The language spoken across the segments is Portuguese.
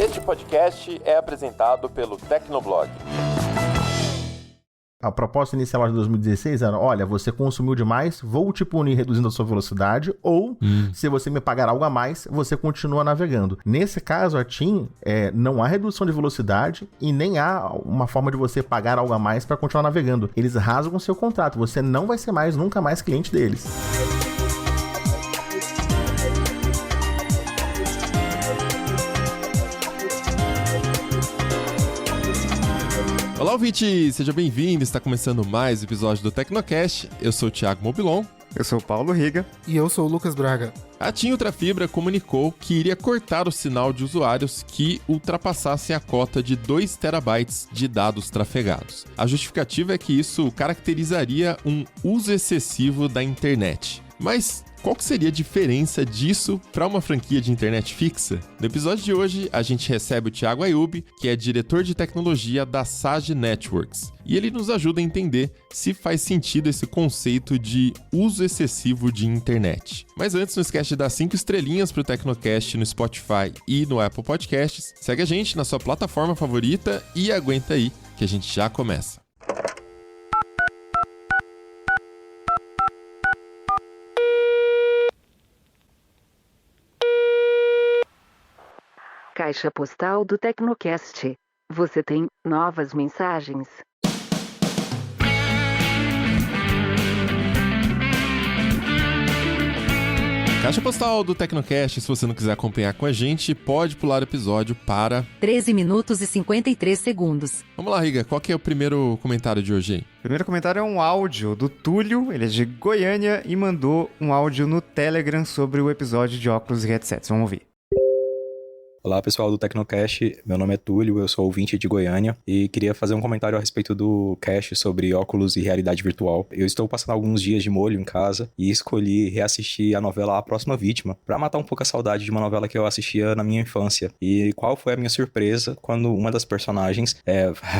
Este podcast é apresentado pelo Tecnoblog. A proposta inicial de 2016 era, olha, você consumiu demais, vou te punir reduzindo a sua velocidade, ou se você me pagar algo a mais, você continua navegando. Nesse caso, a TIM, não há redução de velocidade e nem há uma forma de você pagar algo a mais para continuar navegando. Eles rasgam seu contrato, você não vai ser nunca mais cliente deles. Olá, ouvinte! Seja bem-vindo! Está começando mais um episódio do Tecnocast. Eu sou o Thiago Mobilon. Eu sou o Paulo Riga. E eu sou o Lucas Braga. A TIM Ultrafibra comunicou que iria cortar o sinal de usuários que ultrapassassem a cota de 2 terabytes de dados trafegados. A justificativa é que isso caracterizaria um uso excessivo da internet. Mas qual que seria a diferença disso para uma franquia de internet fixa? No episódio de hoje, a gente recebe o Thiago Ayub, que é diretor de tecnologia da Sage Networks. E ele nos ajuda a entender se faz sentido esse conceito de uso excessivo de internet. Mas antes, não esquece de dar 5 estrelinhas pro Tecnocast no Spotify e no Apple Podcasts. Segue a gente na sua plataforma favorita e aguenta aí, que a gente já começa. Caixa postal do Tecnocast. Você tem novas mensagens? Caixa postal do Tecnocast, se você não quiser acompanhar com a gente, pode pular o episódio para 13 minutos e 53 segundos. Vamos lá, Riga, qual que é o primeiro comentário de hoje aí? O primeiro comentário é um áudio do Túlio, ele é de Goiânia e mandou um áudio no Telegram sobre o episódio de óculos e headsets. Vamos ouvir. Olá pessoal do Tecnocast, meu nome é Túlio, eu sou ouvinte de Goiânia e queria fazer um comentário a respeito do cast sobre óculos e realidade virtual. Eu estou passando alguns dias de molho em casa e escolhi reassistir a novela A Próxima Vítima para matar um pouco a saudade de uma novela que eu assistia na minha infância. E qual foi a minha surpresa quando uma das personagens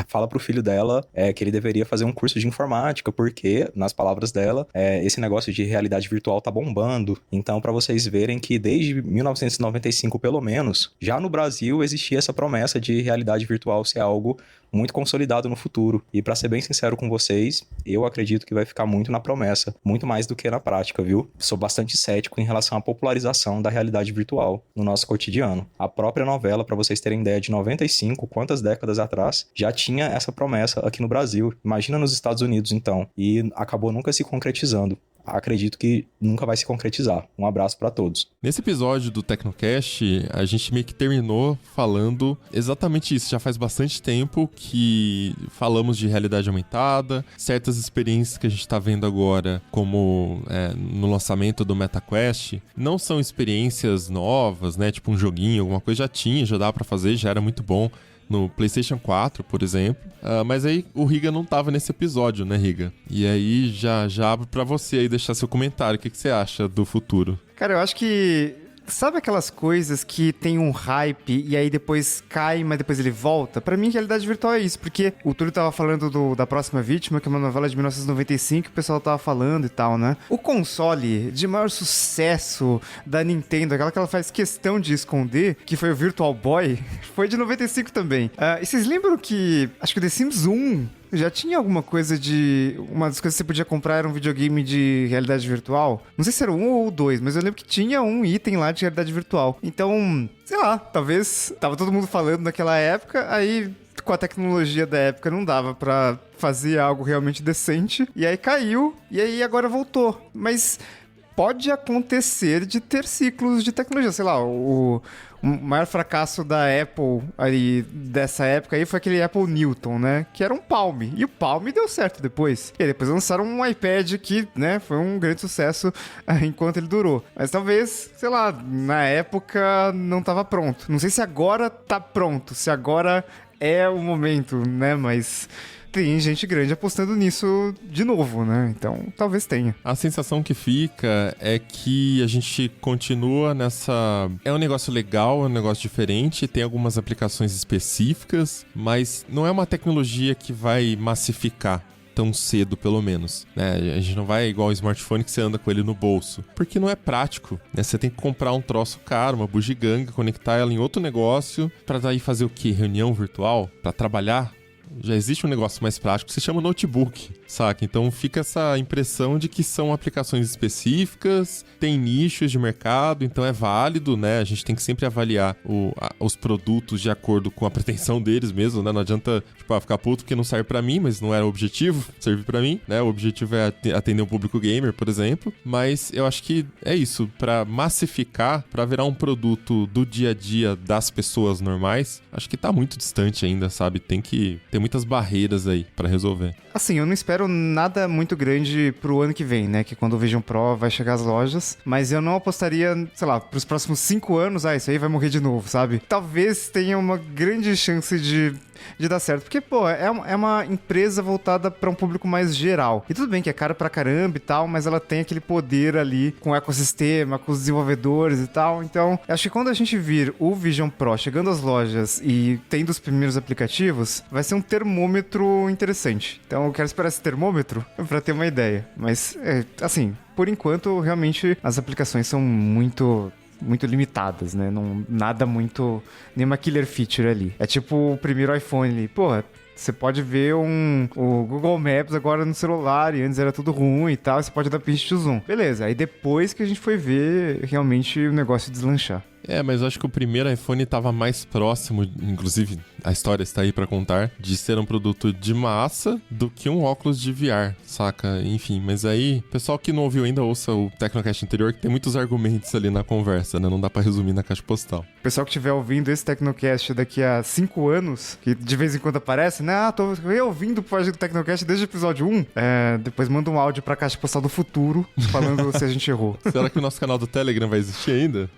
fala pro filho dela que ele deveria fazer um curso de informática porque, nas palavras dela, esse negócio de realidade virtual tá bombando. Então, para vocês verem que desde 1995 pelo menos, já no Brasil existia essa promessa de realidade virtual ser algo muito consolidado no futuro. E pra ser bem sincero com vocês, eu acredito que vai ficar muito na promessa, muito mais do que na prática, viu? Sou bastante cético em relação à popularização da realidade virtual no nosso cotidiano. A própria novela, pra vocês terem ideia, de 95, quantas décadas atrás, já tinha essa promessa aqui no Brasil. Imagina nos Estados Unidos, então. E acabou nunca se concretizando. Acredito que nunca vai se concretizar. Um abraço pra todos. Nesse episódio do Tecnocast, a gente meio que terminou falando exatamente isso. Já faz bastante tempo que falamos de realidade aumentada, certas experiências que a gente tá vendo agora, como no lançamento do MetaQuest, não são experiências novas, né? Tipo um joguinho, alguma coisa já tinha, já dava pra fazer, já era muito bom. No PlayStation 4, por exemplo. Mas aí o Riga não tava nesse episódio, né, Riga? E aí já abro pra você aí deixar seu comentário. O que você acha do futuro? Cara, eu acho que... Sabe aquelas coisas que tem um hype e aí depois cai, mas depois ele volta? Pra mim, realidade virtual é isso, porque o Túlio tava falando da Próxima Vítima, que é uma novela de 1995, que o pessoal tava falando e tal, né? O console de maior sucesso da Nintendo, aquela que ela faz questão de esconder, que foi o Virtual Boy, foi de 95 também. E vocês lembram que, acho que o The Sims 1... já tinha alguma coisa de... Uma das coisas que você podia comprar era um videogame de realidade virtual. Não sei se era um ou dois, mas eu lembro que tinha um item lá de realidade virtual. Então, sei lá, talvez tava todo mundo falando naquela época, aí com a tecnologia da época não dava pra fazer algo realmente decente. E aí caiu, e aí agora voltou. Mas pode acontecer de ter ciclos de tecnologia. Sei lá, o maior fracasso da Apple aí, dessa época aí, foi aquele Apple Newton, né? Que era um Palm. E o Palm deu certo depois. E aí depois lançaram um iPad que, né, foi um grande sucesso enquanto ele durou. Mas talvez, sei lá, na época não tava pronto. Não sei se agora tá pronto, se agora é o momento, né? Mas tem gente grande apostando nisso de novo, né? Então, talvez tenha. A sensação que fica é que a gente continua nessa... É um negócio legal, é um negócio diferente, tem algumas aplicações específicas, mas não é uma tecnologia que vai massificar. tão cedo, pelo menos, né? A gente não vai igual o smartphone que você anda com ele no bolso, porque não é prático, né? Você tem que comprar um troço caro, uma bugiganga, conectar ela em outro negócio, pra daí fazer o quê? Reunião virtual? Pra trabalhar? Já existe um negócio mais prático que se chama notebook, saca? Então fica essa impressão de que são aplicações específicas, tem nichos de mercado, então é válido, né? A gente tem que sempre avaliar os produtos de acordo com a pretensão deles mesmo, né? Não adianta, tipo, ficar puto porque não serve pra mim, mas não era o objetivo, serve pra mim, né? O objetivo é atender um público gamer, por exemplo, mas eu acho que é isso, pra massificar, pra virar um produto do dia a dia das pessoas normais, acho que tá muito distante ainda, sabe? Tem muitas barreiras aí pra resolver. Assim, eu não espero nada muito grande pro ano que vem, né? Que quando o Vision Pro vai chegar às lojas. Mas eu não apostaria, sei lá, pros próximos 5 anos, isso aí vai morrer de novo, sabe? Talvez tenha uma grande chance de dar certo. Porque, pô, é uma empresa voltada pra um público mais geral. E tudo bem que é caro pra caramba e tal, mas ela tem aquele poder ali com o ecossistema, com os desenvolvedores e tal. Então, acho que quando a gente vir o Vision Pro chegando às lojas e tendo os primeiros aplicativos, vai ser um termômetro interessante. Então, eu quero esperar esse termômetro pra ter uma ideia. Mas, assim, por enquanto, realmente, as aplicações são muito limitadas, né? Nada muito... Nenhuma killer feature ali. É tipo o primeiro iPhone ali. Porra, você pode ver o Google Maps agora no celular e antes era tudo ruim e tal. Você pode dar pinch to zoom. Beleza. Aí depois que a gente foi ver realmente o negócio deslanchar. Mas eu acho que o primeiro iPhone estava mais próximo, inclusive a história está aí pra contar, de ser um produto de massa do que um óculos de VR, saca? Enfim, mas aí, pessoal que não ouviu ainda, ouça o Tecnocast anterior, que tem muitos argumentos ali na conversa, né? Não dá pra resumir na caixa postal. O pessoal que estiver ouvindo esse Tecnocast daqui a 5 anos, que de vez em quando aparece, né? Tô ouvindo o projeto do Tecnocast desde o episódio 1. Depois manda um áudio pra caixa postal do futuro, falando se a gente errou. Será que o nosso canal do Telegram vai existir ainda?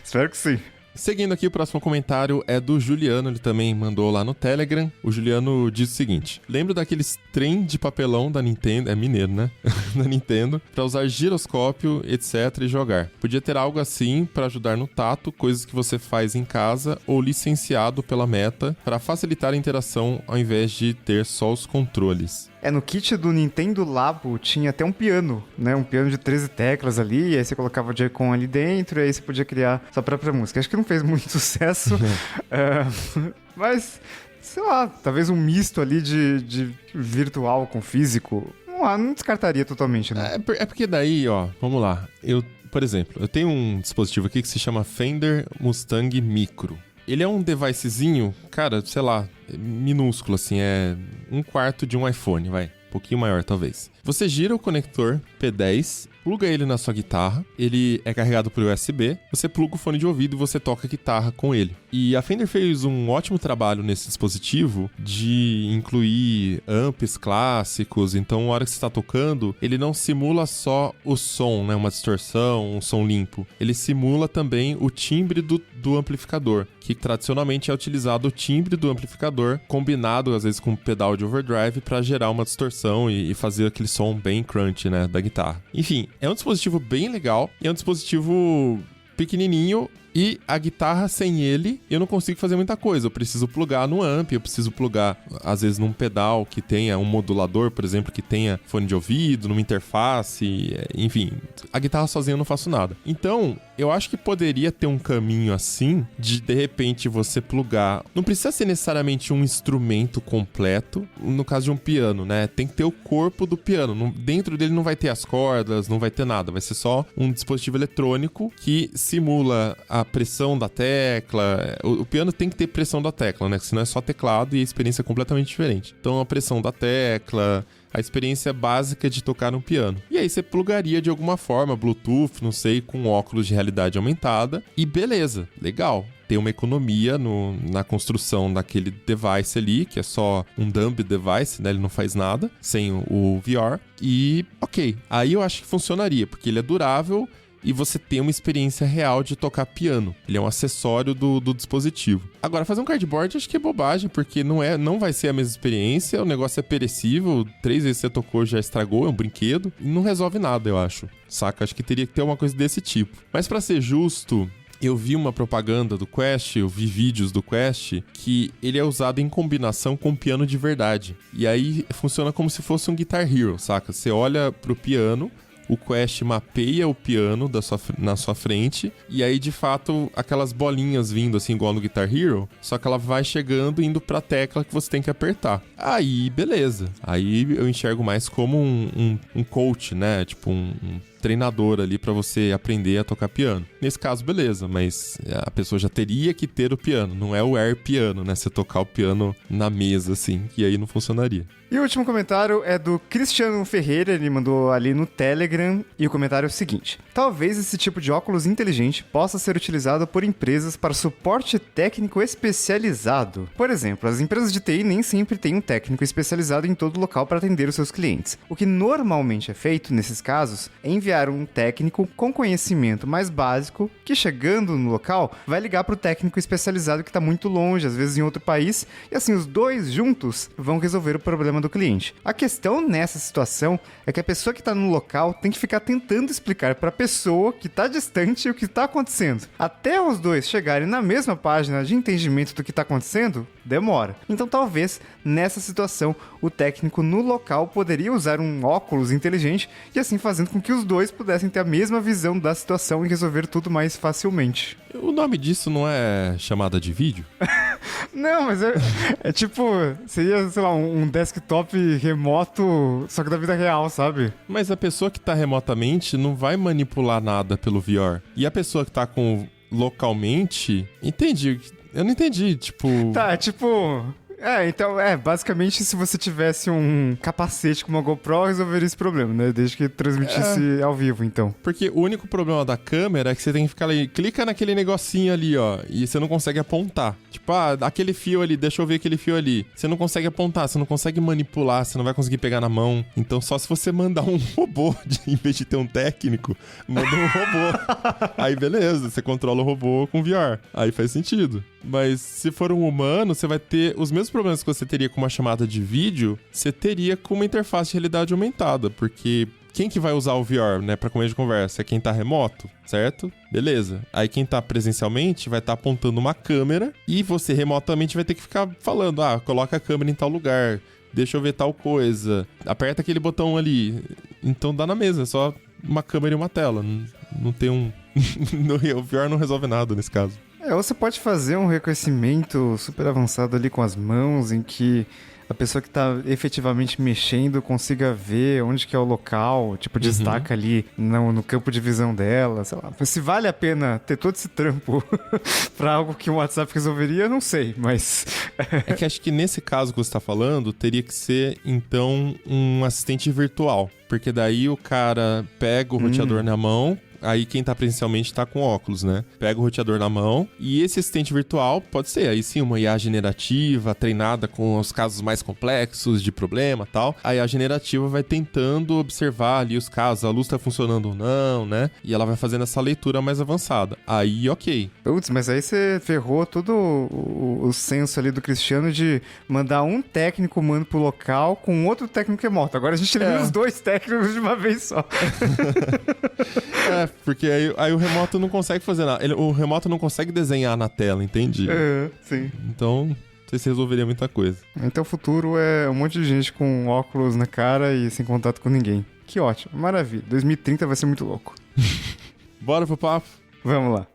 Espero que sim. Seguindo aqui, o próximo comentário é do Juliano, ele também mandou lá no Telegram. O Juliano diz o seguinte: lembro daqueles trem de papelão da Nintendo, é mineiro, né? Da Nintendo, pra usar giroscópio, etc, e jogar. Podia ter algo assim pra ajudar no tato, coisas que você faz em casa ou licenciado pela Meta pra facilitar a interação ao invés de ter só os controles. No kit do Nintendo Labo tinha até um piano, né? Um piano de 13 teclas ali, e aí você colocava o Joy-Con ali dentro, e aí você podia criar sua própria música. Acho que não fez muito sucesso, mas, sei lá, talvez um misto ali de virtual com físico. Não descartaria totalmente, né? É porque daí, ó, vamos lá. Por exemplo, eu tenho um dispositivo aqui que se chama Fender Mustang Micro. Ele é um devicezinho, cara, sei lá, minúsculo, assim, é 1/4 de um iPhone, vai. Um pouquinho maior, talvez. Você gira o conector P10, pluga ele na sua guitarra, ele é carregado por USB, você pluga o fone de ouvido e você toca a guitarra com ele. E a Fender fez um ótimo trabalho nesse dispositivo de incluir amps clássicos, então na hora que você está tocando, ele não simula só o som, né, uma distorção, um som limpo. Ele simula também o timbre do amplificador, que tradicionalmente é utilizado o timbre do amplificador, combinado às vezes com um pedal de overdrive para gerar uma distorção e fazer aquele som bem crunch, né, da guitarra. Enfim, é um dispositivo bem legal e é um dispositivo pequenininho. E a guitarra, sem ele, eu não consigo fazer muita coisa. Eu preciso plugar no amp, eu preciso plugar, às vezes, num pedal que tenha um modulador, por exemplo, que tenha fone de ouvido, numa interface, enfim. A guitarra sozinha eu não faço nada. Então, eu acho que poderia ter um caminho assim, de repente, você plugar. Não precisa ser necessariamente um instrumento completo, no caso de um piano, né? Tem que ter o corpo do piano. Dentro dele não vai ter as cordas, não vai ter nada. Vai ser só um dispositivo eletrônico que simula a pressão da tecla. O piano tem que ter pressão da tecla, né? Senão é só teclado e a experiência é completamente diferente. Então a pressão da tecla, a experiência básica de tocar um piano. E aí você plugaria de alguma forma, Bluetooth, não sei, com óculos de realidade aumentada. E beleza, legal. Tem uma economia na construção daquele device ali, que é só um dumb device, né? Ele não faz nada sem o VR. E ok, aí eu acho que funcionaria, porque ele é durável e você tem uma experiência real de tocar piano. Ele é um acessório do dispositivo. Agora, fazer um cardboard acho que é bobagem, porque não vai ser a mesma experiência, o negócio é perecível, 3 vezes que você tocou já estragou, é um brinquedo, e não resolve nada, eu acho. Saca? Acho que teria que ter uma coisa desse tipo. Mas pra ser justo, eu vi uma propaganda do Quest, eu vi vídeos do Quest, que ele é usado em combinação com piano de verdade. E aí funciona como se fosse um Guitar Hero, saca? Você olha pro piano, o Quest mapeia o piano na sua frente, e aí, de fato, aquelas bolinhas vindo, assim, igual no Guitar Hero, só que ela vai chegando e indo pra tecla que você tem que apertar. Aí, beleza. Aí eu enxergo mais como um coach, né? Tipo, um treinador ali pra você aprender a tocar piano. Nesse caso, beleza, mas a pessoa já teria que ter o piano, não é o air piano, né? Você tocar o piano na mesa, assim, e aí não funcionaria. E o último comentário é do Cristiano Ferreira, ele mandou ali no Telegram, e o comentário é o seguinte: talvez esse tipo de óculos inteligente possa ser utilizado por empresas para suporte técnico especializado. Por exemplo, as empresas de TI nem sempre têm um técnico especializado em todo local para atender os seus clientes. O que normalmente é feito nesses casos é enviar um técnico com conhecimento mais básico que, chegando no local, vai ligar para o técnico especializado que está muito longe, às vezes em outro país, e assim os dois juntos vão resolver o problema do cliente. A questão nessa situação é que a pessoa que está no local tem que ficar tentando explicar para a pessoa que está distante o que está acontecendo. Até os dois chegarem na mesma página de entendimento do que está acontecendo, demora. Então talvez, nessa situação, o técnico no local poderia usar um óculos inteligente e assim fazendo com que os dois pudessem ter a mesma visão da situação e resolver tudo mais facilmente. O nome disso não é chamada de vídeo? Não, mas é tipo, seria, sei lá, um desktop remoto, só que da vida real, sabe? Mas a pessoa que tá remotamente não vai manipular nada pelo VR. E a pessoa que tá localmente... Entendi. Eu não entendi, tipo... Tá, tipo... Então, basicamente, se você tivesse um capacete com uma GoPro, resolveria esse problema, né? Desde que transmitisse ao vivo, então. Porque o único problema da câmera é que você tem que ficar ali, clica naquele negocinho ali, ó, e você não consegue apontar. Tipo, aquele fio ali, deixa eu ver aquele fio ali. Você não consegue apontar, você não consegue manipular, você não vai conseguir pegar na mão. Então, só se você mandar um robô, em vez de ter um técnico, manda um robô. Aí, beleza, você controla o robô com VR. Aí faz sentido. Mas se for um humano, você vai ter os mesmos problemas que você teria com uma chamada de vídeo, você teria com uma interface de realidade aumentada, porque quem que vai usar o VR, né, pra começo de conversa? É quem tá remoto, certo? Beleza. Aí quem tá presencialmente vai estar apontando uma câmera e você remotamente vai ter que ficar falando, coloca a câmera em tal lugar, deixa eu ver tal coisa, aperta aquele botão ali. Então dá na mesa, é só uma câmera e uma tela. Não tem um... O VR não resolve nada nesse caso. Ou você pode fazer um reconhecimento super avançado ali com as mãos, em que a pessoa que tá efetivamente mexendo consiga ver onde que é o local, tipo, destaca ali no campo de visão dela, sei lá. Se vale a pena ter todo esse trampo pra algo que o WhatsApp resolveria, eu não sei, mas... É que acho que nesse caso que você tá falando, teria que ser, então, um assistente virtual. Porque daí o cara pega o roteador na mão... Aí quem tá presencialmente tá com óculos, né? Pega o roteador na mão e esse assistente virtual pode ser, aí sim, uma IA generativa, treinada com os casos mais complexos de problema e tal. A IA generativa vai tentando observar ali os casos, a luz tá funcionando ou não, né? E ela vai fazendo essa leitura mais avançada. Aí, ok. Putz, mas aí você ferrou todo o senso ali do Cristiano de mandar um técnico humano pro local com outro técnico remoto. Agora a gente elimina os dois técnicos de uma vez só. Porque aí o remoto não consegue fazer nada. O remoto não consegue desenhar na tela, entende? Sim. Então, não sei se resolveria muita coisa. Então o futuro é um monte de gente com óculos na cara e sem contato com ninguém. Que ótimo, maravilha. 2030 vai ser muito louco. Bora pro papo? Vamos lá.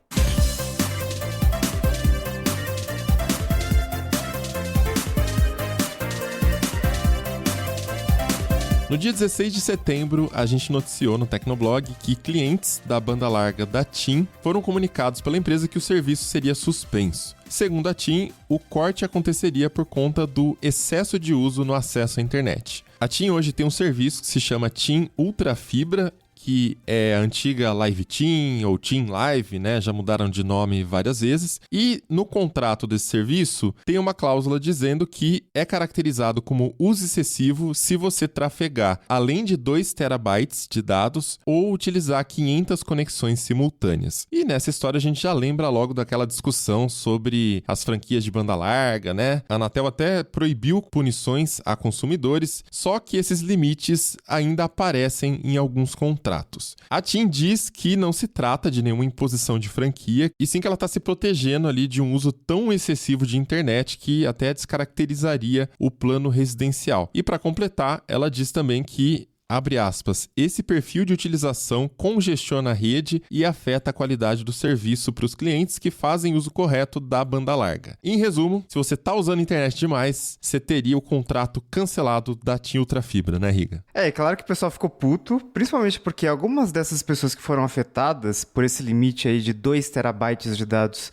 No dia 16 de setembro, a gente noticiou no Tecnoblog que clientes da banda larga da TIM foram comunicados pela empresa que o serviço seria suspenso. Segundo a TIM, o corte aconteceria por conta do excesso de uso no acesso à internet. A TIM hoje tem um serviço que se chama TIM Ultra Fibra, que é a antiga Live TIM ou TIM Live, né? Já mudaram de nome várias vezes. E no contrato desse serviço tem uma cláusula dizendo que é caracterizado como uso excessivo se você trafegar além de 2 terabytes de dados ou utilizar 500 conexões simultâneas. E nessa história a gente já lembra logo daquela discussão sobre as franquias de banda larga, né? A Anatel até proibiu punições a consumidores, só que esses limites ainda aparecem em alguns contratos. contratos. A TIM diz que não se trata de nenhuma imposição de franquia, e sim que ela está se protegendo ali de um uso tão excessivo de internet que até descaracterizaria o plano residencial. E para completar, ela diz também que, abre aspas, esse perfil de utilização congestiona a rede e afeta a qualidade do serviço para os clientes que fazem uso correto da banda larga. Em resumo, se você está usando a internet demais, você teria o contrato cancelado da TIM Ultrafibra, né, Riga? É claro que o pessoal ficou puto, principalmente porque algumas dessas pessoas que foram afetadas por esse limite aí de 2 terabytes de dados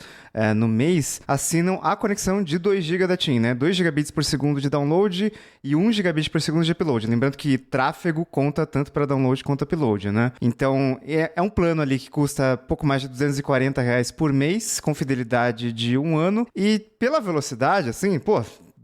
no mês, assinam a conexão de 2 GB da TIM, né? 2 gigabits por segundo de download e 1 gigabit por segundo de upload. Lembrando que tráfego conta tanto para download quanto upload, né? Então, é um plano ali que custa pouco mais de R$240 por mês, com fidelidade de 1 ano, e pela velocidade, assim,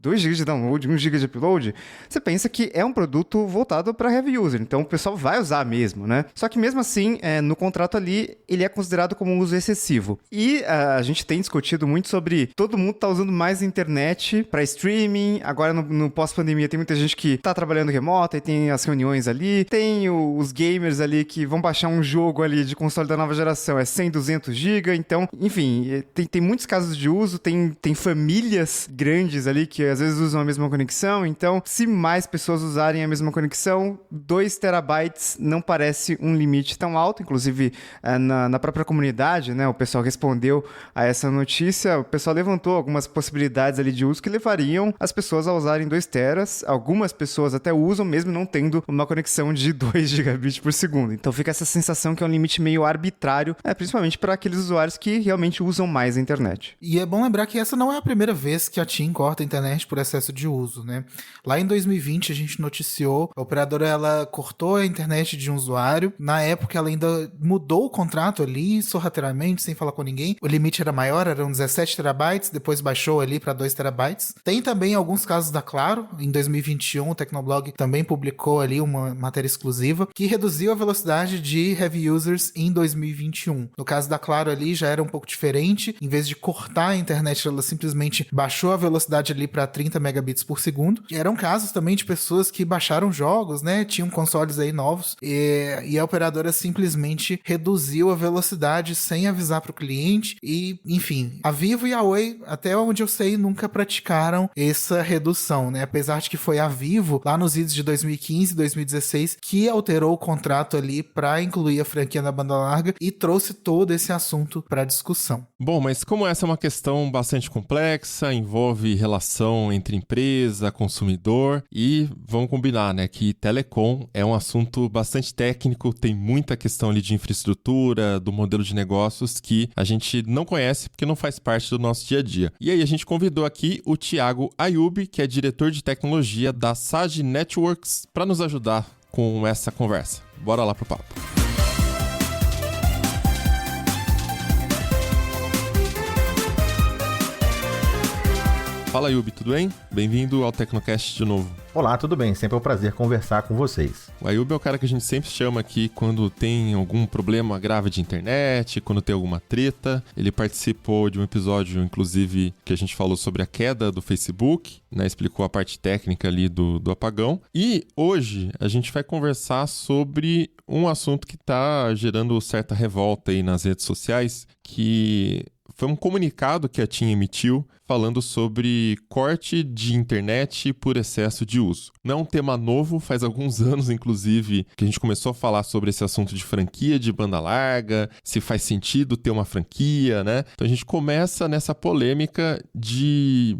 2 GB de download, 1 GB de upload, você pensa que é um produto voltado para heavy user, então o pessoal vai usar mesmo, né? Só que mesmo assim, no contrato ali, ele é considerado como um uso excessivo. E a gente tem discutido muito sobre todo mundo tá usando mais a internet para streaming, agora no pós-pandemia tem muita gente que tá trabalhando remoto, e tem as reuniões ali, tem os gamers ali que vão baixar um jogo ali de console da nova geração, é 100, 200 GB, então, enfim, tem muitos casos de uso, tem famílias grandes ali que às vezes usam a mesma conexão, então se mais pessoas usarem a mesma conexão, 2 terabytes não parece um limite tão alto, inclusive na própria comunidade, né, o pessoal respondeu a essa notícia, o pessoal levantou algumas possibilidades ali de uso que levariam as pessoas a usarem 2 teras, algumas pessoas até usam mesmo não tendo uma conexão de 2 gigabits por segundo, então fica essa sensação que é um limite meio arbitrário, principalmente para aqueles usuários que realmente usam mais a internet. E é bom lembrar que essa não é a primeira vez que a TIM corta a internet por excesso de uso, né? Lá em 2020 a gente noticiou, a operadora ela cortou a internet de um usuário, na época ela ainda mudou o contrato ali, sorrateiramente, sem falar com ninguém, o limite era maior, eram 17 terabytes, depois baixou ali para 2 terabytes. Tem também alguns casos da Claro, em 2021 o Tecnoblog também publicou ali uma matéria exclusiva, que reduziu a velocidade de heavy users em 2021. No caso da Claro ali já era um pouco diferente, em vez de cortar a internet, ela simplesmente baixou a velocidade ali para 30 megabits por segundo. E eram casos também de pessoas que baixaram jogos, né? Tinham consoles aí novos e a operadora simplesmente reduziu a velocidade sem avisar para o cliente e, enfim, a Vivo e a Oi, até onde eu sei, nunca praticaram essa redução, né? Apesar de que foi a Vivo, lá nos idos de 2015 e 2016, que alterou o contrato ali para incluir a franquia na banda larga e trouxe todo esse assunto para discussão. Bom, mas como essa é uma questão bastante complexa, envolve relação entre empresa, consumidor e vamos combinar, né, que telecom é um assunto bastante técnico, tem muita questão ali de infraestrutura, do modelo de negócios que a gente não conhece porque não faz parte do nosso dia a dia. E aí a gente convidou aqui o Thiago Ayub, que é diretor de tecnologia da Sage Networks, para nos ajudar com essa conversa. Bora lá pro papo. Fala, Ayub, tudo bem? Bem-vindo ao Tecnocast de novo. Olá, tudo bem? Sempre é um prazer conversar com vocês. O Ayub é o cara que a gente sempre chama aqui quando tem algum problema grave de internet, quando tem alguma treta. Ele participou de um episódio, inclusive, que a gente falou sobre a queda do Facebook, né? Explicou a parte técnica ali do apagão. E hoje a gente vai conversar sobre um assunto que está gerando certa revolta aí nas redes sociais, que foi um comunicado que a TIM emitiu falando sobre corte de internet por excesso de uso. Não é um tema novo, faz alguns anos, inclusive, que a gente começou a falar sobre esse assunto de franquia de banda larga, se faz sentido ter uma franquia, né? Então a gente começa nessa polêmica de,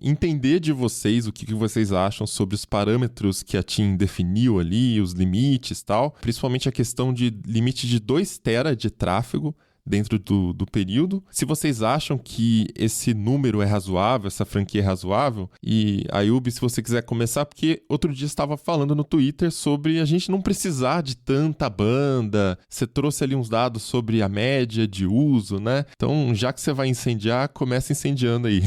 entender de vocês o que vocês acham sobre os parâmetros que a TIM definiu ali, os limites e tal, principalmente a questão de limite de 2 tera de tráfego dentro do período. Se vocês acham que esse número é razoável, essa franquia é razoável, e Ayub, se você quiser começar, porque outro dia estava falando no Twitter sobre a gente não precisar de tanta banda, você trouxe ali uns dados sobre a média de uso, né? Então, já que você vai incendiar, começa incendiando aí.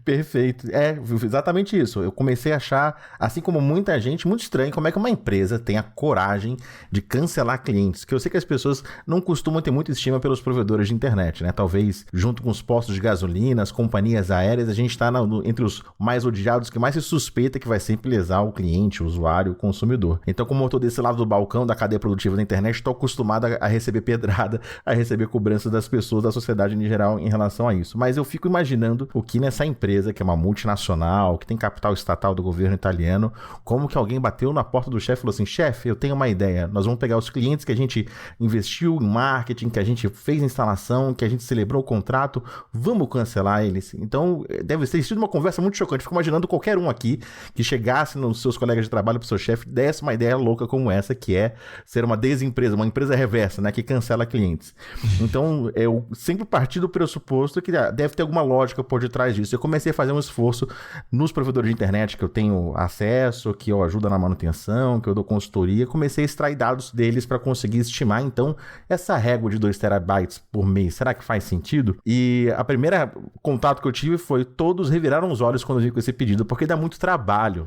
Perfeito. É exatamente isso. Eu comecei a achar, assim como muita gente, muito estranho como é que uma empresa tem a coragem de cancelar clientes, que eu sei que as pessoas não costumam costumam ter muita estima pelos provedores de internet, né? Talvez, junto com os postos de gasolina, as companhias aéreas, a gente está entre os mais odiados, que mais se suspeita que vai sempre lesar o cliente, o usuário, o consumidor. Então, como eu tô desse lado do balcão da cadeia produtiva da internet, estou acostumado a receber pedrada, a receber cobrança das pessoas, da sociedade em geral em relação a isso. Mas eu fico imaginando o que nessa empresa, que é uma multinacional, que tem capital estatal do governo italiano, como que alguém bateu na porta do chefe e falou assim: chefe, eu tenho uma ideia, nós vamos pegar os clientes que a gente investiu em marketing, que a gente fez a instalação, que a gente celebrou o contrato, vamos cancelar eles. Então, deve ter sido uma conversa muito chocante. Fico imaginando qualquer um aqui que chegasse nos seus colegas de trabalho, pro seu chefe, desse uma ideia louca como essa, que é ser uma desempresa, uma empresa reversa, né, que cancela clientes. Então, eu sempre parti do pressuposto que deve ter alguma lógica por detrás disso. Eu comecei a fazer um esforço nos provedores de internet que eu tenho acesso, que eu ajudo na manutenção, que eu dou consultoria, comecei a extrair dados deles para conseguir estimar, então, essa régua de 2 terabytes por mês, será que faz sentido? E a primeira contato que eu tive foi, todos reviraram os olhos quando eu vi com esse pedido, porque dá muito trabalho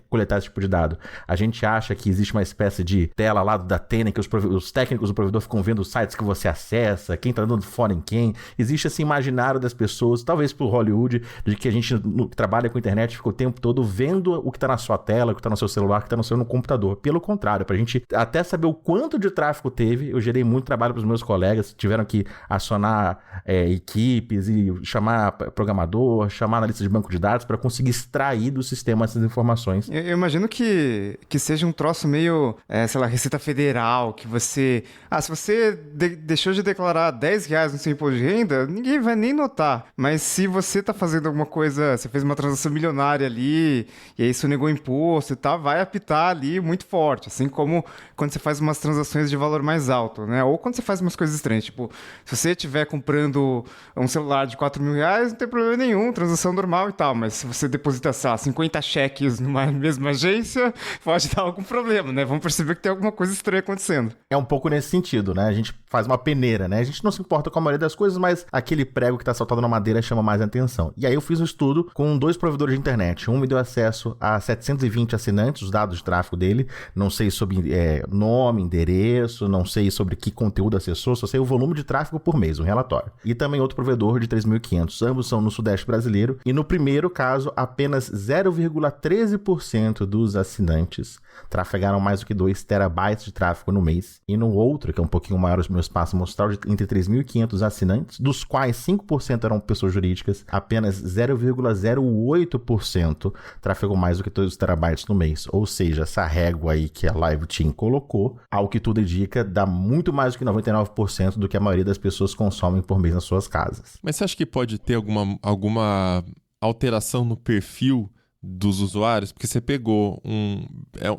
coletar esse tipo de dado. A gente acha que existe uma espécie de tela lá da Atena, que os técnicos do provedor ficam vendo os sites que você acessa, quem tá dando fora em quem. Existe esse imaginário das pessoas, talvez por Hollywood, de que a gente que trabalha com internet fica o tempo todo vendo o que tá na sua tela, o que tá no seu celular, o que tá no seu computador. Pelo contrário, pra gente até saber o quanto de tráfego teve, eu gerei muito trabalho pros meus colegas, tiveram que acionar equipes e chamar programador, chamar analista de banco de dados para conseguir extrair do sistema essas informações. Eu imagino que seja um troço meio, sei lá, Receita Federal, que você... se você deixou de declarar R$10 no seu imposto de renda, ninguém vai nem notar. Mas se você tá fazendo alguma coisa, você fez uma transação milionária ali, e aí sonegou imposto e tal, vai apitar ali muito forte. Assim como quando você faz umas transações de valor mais alto, né? Ou quando você faz umas coisas estranhas. Tipo, se você estiver comprando um celular de R$4.000, não tem problema nenhum, transação normal e tal. Mas se você deposita, sei lá, 50 cheques numa mesma agência, pode dar algum problema, né? Vamos perceber que tem alguma coisa estranha acontecendo. É um pouco nesse sentido, né? A gente faz uma peneira, né? A gente não se importa com a maioria das coisas, mas aquele prego que tá saltado na madeira chama mais atenção. E aí eu fiz um estudo com 2 provedores de internet. Um me deu acesso a 720 assinantes, os dados de tráfego dele. Não sei sobre nome, endereço, não sei sobre que conteúdo acessou, só sei o volume de tráfego por mês, um relatório. E também outro provedor de 3.500. Ambos são no Sudeste brasileiro. E no primeiro caso, apenas 0,13% dos assinantes trafegaram mais do que 2 terabytes de tráfego no mês. E no outro, que é um pouquinho maior, o meu espaço amostral, entre 3.500 assinantes, dos quais 5% eram pessoas jurídicas, apenas 0,08% trafegou mais do que 2 terabytes no mês. Ou seja, essa régua aí que a Live Team colocou, ao que tudo indica, dá muito mais do que 99% do que a maioria das pessoas consomem por mês nas suas casas. Mas você acha que pode ter alguma alteração no perfil dos usuários? Porque você pegou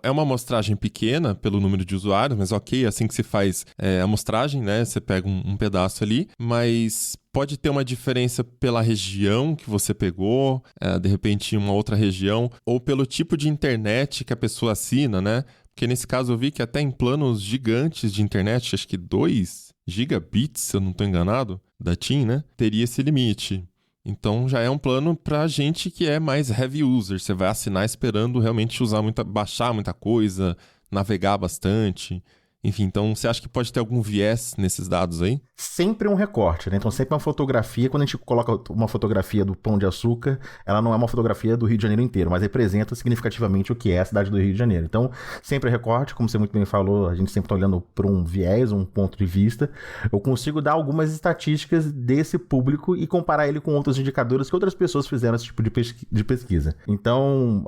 é uma amostragem pequena pelo número de usuários, mas ok, assim que se faz a amostragem, né? Você pega um pedaço ali, mas pode ter uma diferença pela região que você pegou, de repente uma outra região, ou pelo tipo de internet que a pessoa assina, né? Porque nesse caso eu vi que até em planos gigantes de internet, acho que 2 gigabits, se eu não estou enganado, da TIM, né? Teria esse limite. Então já é um plano pra gente que é mais heavy user. Você vai assinar esperando realmente baixar muita coisa, navegar bastante. Enfim, então você acha que pode ter algum viés nesses dados aí? Sempre um recorte, né? Então sempre uma fotografia, quando a gente coloca uma fotografia do Pão de Açúcar, ela não é uma fotografia do Rio de Janeiro inteiro, mas representa significativamente o que é a cidade do Rio de Janeiro. Então, sempre recorte, como você muito bem falou, a gente sempre está olhando por um viés, um ponto de vista. Eu consigo dar algumas estatísticas desse público e comparar ele com outros indicadores que outras pessoas fizeram esse tipo de pesquisa. Então,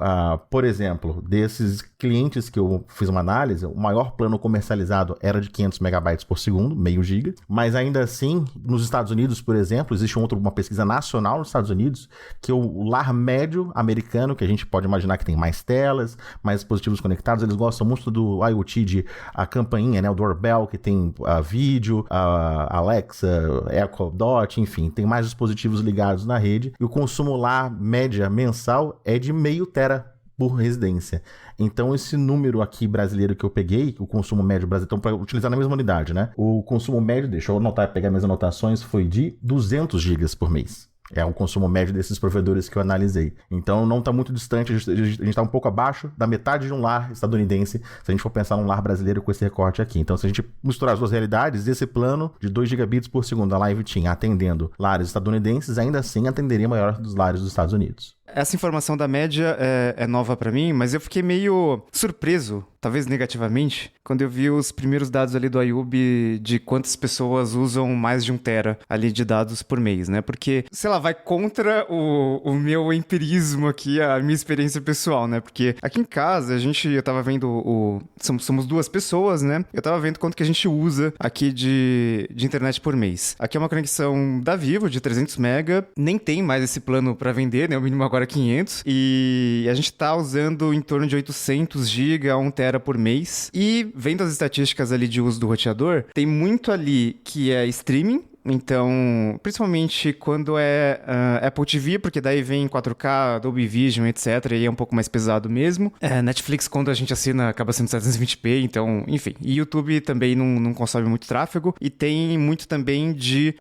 por exemplo, desses clientes que eu fiz uma análise, o maior plano comercializado era de 500 megabytes por segundo, meio giga, mas ainda assim, nos Estados Unidos, por exemplo, existe uma pesquisa nacional nos Estados Unidos, que o lar médio americano, que a gente pode imaginar que tem mais telas, mais dispositivos conectados, eles gostam muito do IoT, a campainha, né, o doorbell, que tem vídeo, a Alexa, Echo Dot, enfim, tem mais dispositivos ligados na rede, e o consumo lar média mensal é de meio tera por residência. Então, esse número aqui brasileiro que eu peguei, o consumo médio brasileiro, então, para utilizar na mesma unidade, né? O consumo médio, deixa eu pegar minhas anotações, foi de 200 gigas por mês. É o consumo médio desses provedores que eu analisei. Então não está muito distante, a gente está um pouco abaixo da metade de um lar estadunidense, se a gente for pensar num lar brasileiro com esse recorte aqui. Então se a gente misturar as duas realidades, esse plano de 2 gigabits por segundo da Live Team atendendo lares estadunidenses, ainda assim atenderia a maior dos lares dos Estados Unidos. Essa informação da média é nova pra mim, mas eu fiquei meio surpreso, talvez negativamente, quando eu vi os primeiros dados ali do Ayub de quantas pessoas usam mais de 1 tera ali de dados por mês, né? Porque, sei lá, vai contra o meu empirismo aqui, a minha experiência pessoal, né? Porque aqui em casa, eu tava vendo somos 2 pessoas, né? Eu tava vendo quanto que a gente usa aqui de internet por mês. Aqui é uma conexão da Vivo de 300 mega, nem tem mais esse plano pra vender, né? O mínimo agora 500, e a gente tá usando em torno de 800 GB a 1 tera por mês. E vendo as estatísticas ali de uso do roteador, tem muito ali que é streaming. Então, principalmente quando é Apple TV, porque daí vem 4K, Dolby Vision, etc. E é um pouco mais pesado mesmo. Netflix, quando a gente assina, acaba sendo 720p, então, enfim. E YouTube também não consome muito tráfego. E tem muito também de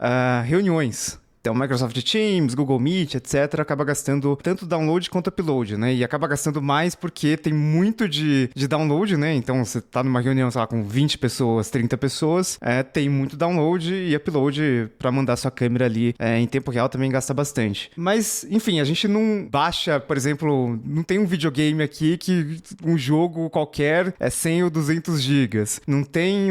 reuniões. Então, Microsoft Teams, Google Meet, etc., acaba gastando tanto download quanto upload, né? E acaba gastando mais porque tem muito de download, né? Então, você tá numa reunião, sei lá, com 20 pessoas, 30 pessoas, tem muito download e upload pra mandar sua câmera ali em tempo real também gasta bastante. Mas, enfim, a gente não baixa, por exemplo, não tem um videogame aqui que um jogo qualquer é 100 ou 200 gigas. Não tem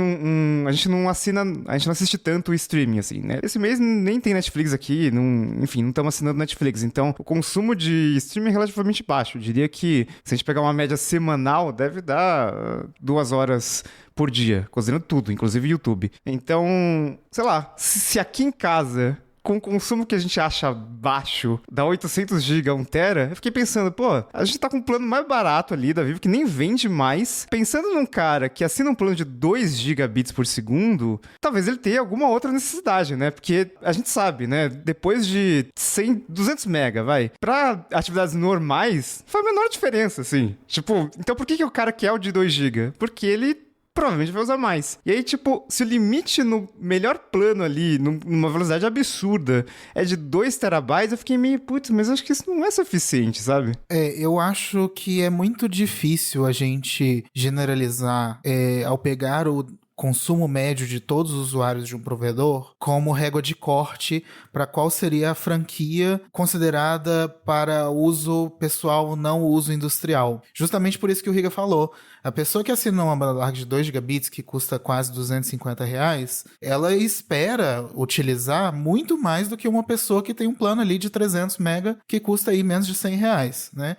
a gente não assiste tanto o streaming, assim, né? Esse mês nem tem Netflix aqui. Não estamos assinando Netflix. Então, o consumo de streaming é relativamente baixo. Eu diria que, se a gente pegar uma média semanal, deve dar 2 horas por dia, considerando tudo, inclusive YouTube. Então, sei lá, se aqui em casa, com o consumo que a gente acha baixo, dá 800 GB a 1 tera, eu fiquei pensando, pô, a gente tá com um plano mais barato ali da Vivo, que nem vende mais. Pensando num cara que assina um plano de 2 gigabits por segundo, talvez ele tenha alguma outra necessidade, né? Porque a gente sabe, né? Depois de 100, 200 mega, pra atividades normais, faz a menor diferença, assim. Tipo, então por que o cara quer o de 2 GB? Porque ele provavelmente vai usar mais. E aí, tipo, se o limite no melhor plano ali, numa velocidade absurda, é de 2 terabytes, eu fiquei meio, putz, mas acho que isso não é suficiente, sabe? Eu acho que é muito difícil a gente generalizar ao pegar o consumo médio de todos os usuários de um provedor como régua de corte para qual seria a franquia considerada para uso pessoal, não uso industrial. Justamente por isso que o Riga falou. A pessoa que assina uma banda larga de 2 gigabits, que custa quase R$250, ela espera utilizar muito mais do que uma pessoa que tem um plano ali de 300 mega, que custa aí menos de R$100, né?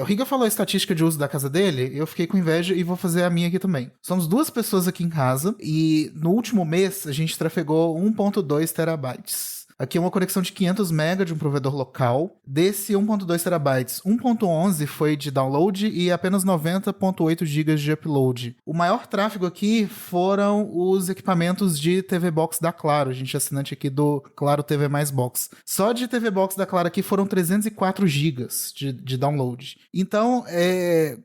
O Riga falou a estatística de uso da casa dele, eu fiquei com inveja e vou fazer a minha aqui também. Somos 2 pessoas aqui em casa e no último mês a gente trafegou 1.2 terabytes. Aqui é uma conexão de 500 MB de um provedor local. Desse 1.2 terabytes, 1.11 foi de download e apenas 90.8 GB de upload. O maior tráfego aqui foram os equipamentos de TV Box da Claro. A gente é assinante aqui do Claro TV Mais Box. Só de TV Box da Claro aqui foram 304 GB de download. Então,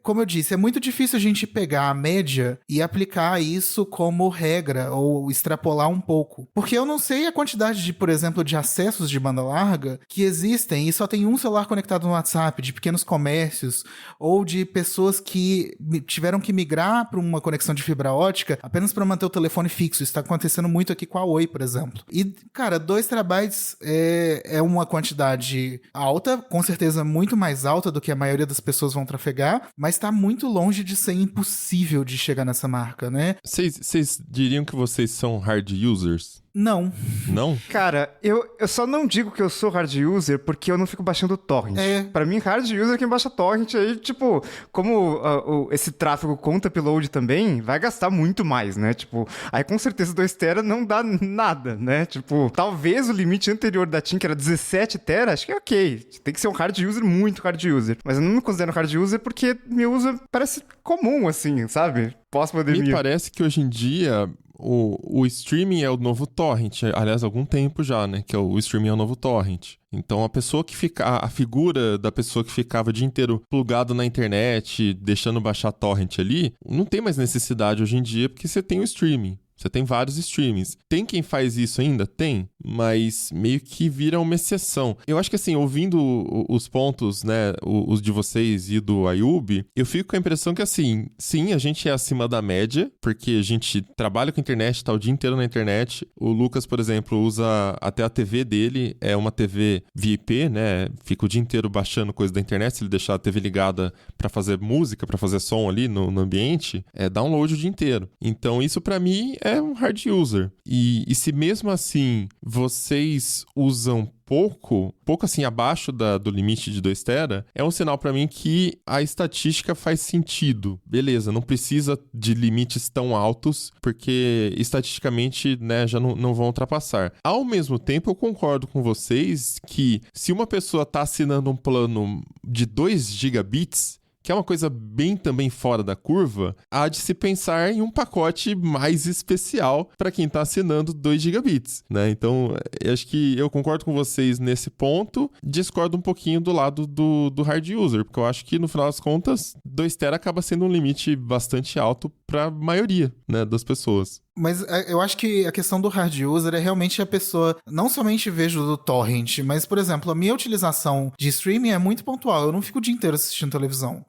como eu disse, é muito difícil a gente pegar a média e aplicar isso como regra ou extrapolar um pouco. Porque eu não sei a quantidade de, por exemplo, de acessos de banda larga que existem e só tem um celular conectado no WhatsApp, de pequenos comércios ou de pessoas que tiveram que migrar para uma conexão de fibra ótica apenas para manter o telefone fixo. Isso está acontecendo muito aqui com a Oi, por exemplo. E, cara, 2 terabytes é uma quantidade alta, com certeza muito mais alta do que a maioria das pessoas vão trafegar, mas está muito longe de ser impossível de chegar nessa marca, né? Vocês diriam que vocês são hard users? Não. Não? Cara, eu só não digo que eu sou hard user porque eu não fico baixando torrent. Pra mim, hard user é quem baixa torrent. Aí, tipo, como esse tráfego conta upload também, vai gastar muito mais, né? Tipo, aí com certeza 2 tera não dá nada, né? Tipo, talvez o limite anterior da TIM, que era 17 tera, acho que é ok. Tem que ser um hard user, muito hard user. Mas eu não me considero hard user porque meu uso parece comum, assim, sabe? Pós-pandemia. Me parece que hoje em dia o streaming é o novo torrent. Aliás, há algum tempo já, né? Que o streaming é o novo torrent. Então, a figura da pessoa que ficava o dia inteiro plugado na internet, deixando baixar torrent ali, não tem mais necessidade hoje em dia, porque você tem o streaming. Você tem vários streamings. Tem quem faz isso ainda? Tem, mas meio que vira uma exceção. Eu acho que assim, ouvindo os pontos, né, os de vocês e do Ayub, eu fico com a impressão que assim, sim, a gente é acima da média, porque a gente trabalha com internet, tá o dia inteiro na internet. O Lucas, por exemplo, usa até a TV dele, é uma TV via IP, né, fica o dia inteiro baixando coisa da internet, se ele deixar a TV ligada pra fazer música, pra fazer som ali no ambiente, é download o dia inteiro. Então isso pra mim é um hard user. E se mesmo assim vocês usam pouco assim abaixo do limite de 2 tera, é um sinal pra mim que a estatística faz sentido. Beleza, não precisa de limites tão altos, porque estatisticamente, né, já não vão ultrapassar. Ao mesmo tempo, eu concordo com vocês que se uma pessoa tá assinando um plano de 2 gigabits, que é uma coisa bem também fora da curva, há de se pensar em um pacote mais especial para quem está assinando 2 gigabits, né? Então, eu acho que eu concordo com vocês nesse ponto, discordo um pouquinho do lado do hard user, porque eu acho que, no final das contas, 2 tera acaba sendo um limite bastante alto para a maioria, né, das pessoas. Mas eu acho que a questão do hard user é realmente a pessoa não somente vejo do torrent, mas, por exemplo, a minha utilização de streaming é muito pontual. Eu não fico o dia inteiro assistindo televisão.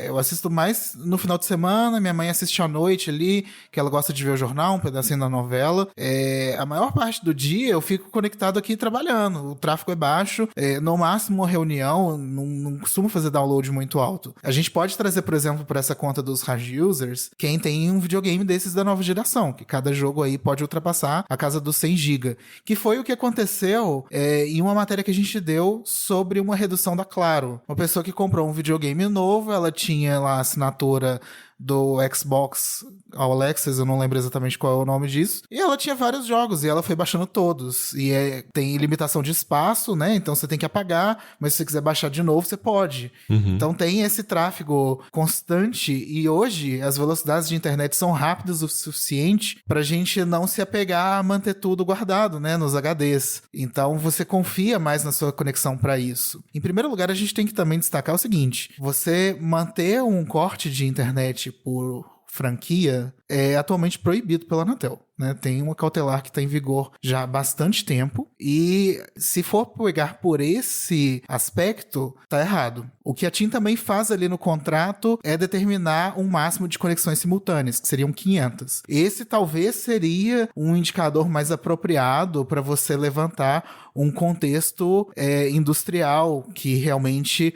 Eu assisto mais no final de semana, minha mãe assiste à noite ali, que ela gosta de ver o jornal, um pedacinho da novela. A maior parte do dia eu fico conectado aqui trabalhando. O tráfego é baixo, no máximo uma reunião, não costumo fazer download muito alto. A gente pode trazer, por exemplo, para essa conta dos hard users, quem tem um videogame desses da nova geração, que cada jogo aí pode ultrapassar a casa dos 100 GB, que foi o que aconteceu em uma matéria que a gente deu sobre uma redução da Claro. Uma pessoa que comprou um videogame novo, ela tinha lá a assinatura do Xbox All Access, eu não lembro exatamente qual é o nome disso, e ela tinha vários jogos, e ela foi baixando todos, e tem limitação de espaço, né, então você tem que apagar, mas se você quiser baixar de novo, você pode. Então tem esse tráfego constante, e hoje as velocidades de internet são rápidas o suficiente pra gente não se apegar a manter tudo guardado, né, nos HDs. Então você confia mais na sua conexão pra isso. Em primeiro lugar, a gente tem que também destacar o seguinte: você manter um corte de internet por franquia é atualmente proibido pela Anatel, né? Tem uma cautelar que está em vigor já há bastante tempo, e se for pegar por esse aspecto, tá errado. O que a TIM também faz ali no contrato é determinar um máximo de conexões simultâneas, que seriam 500. Esse talvez seria um indicador mais apropriado para você levantar um contexto industrial que realmente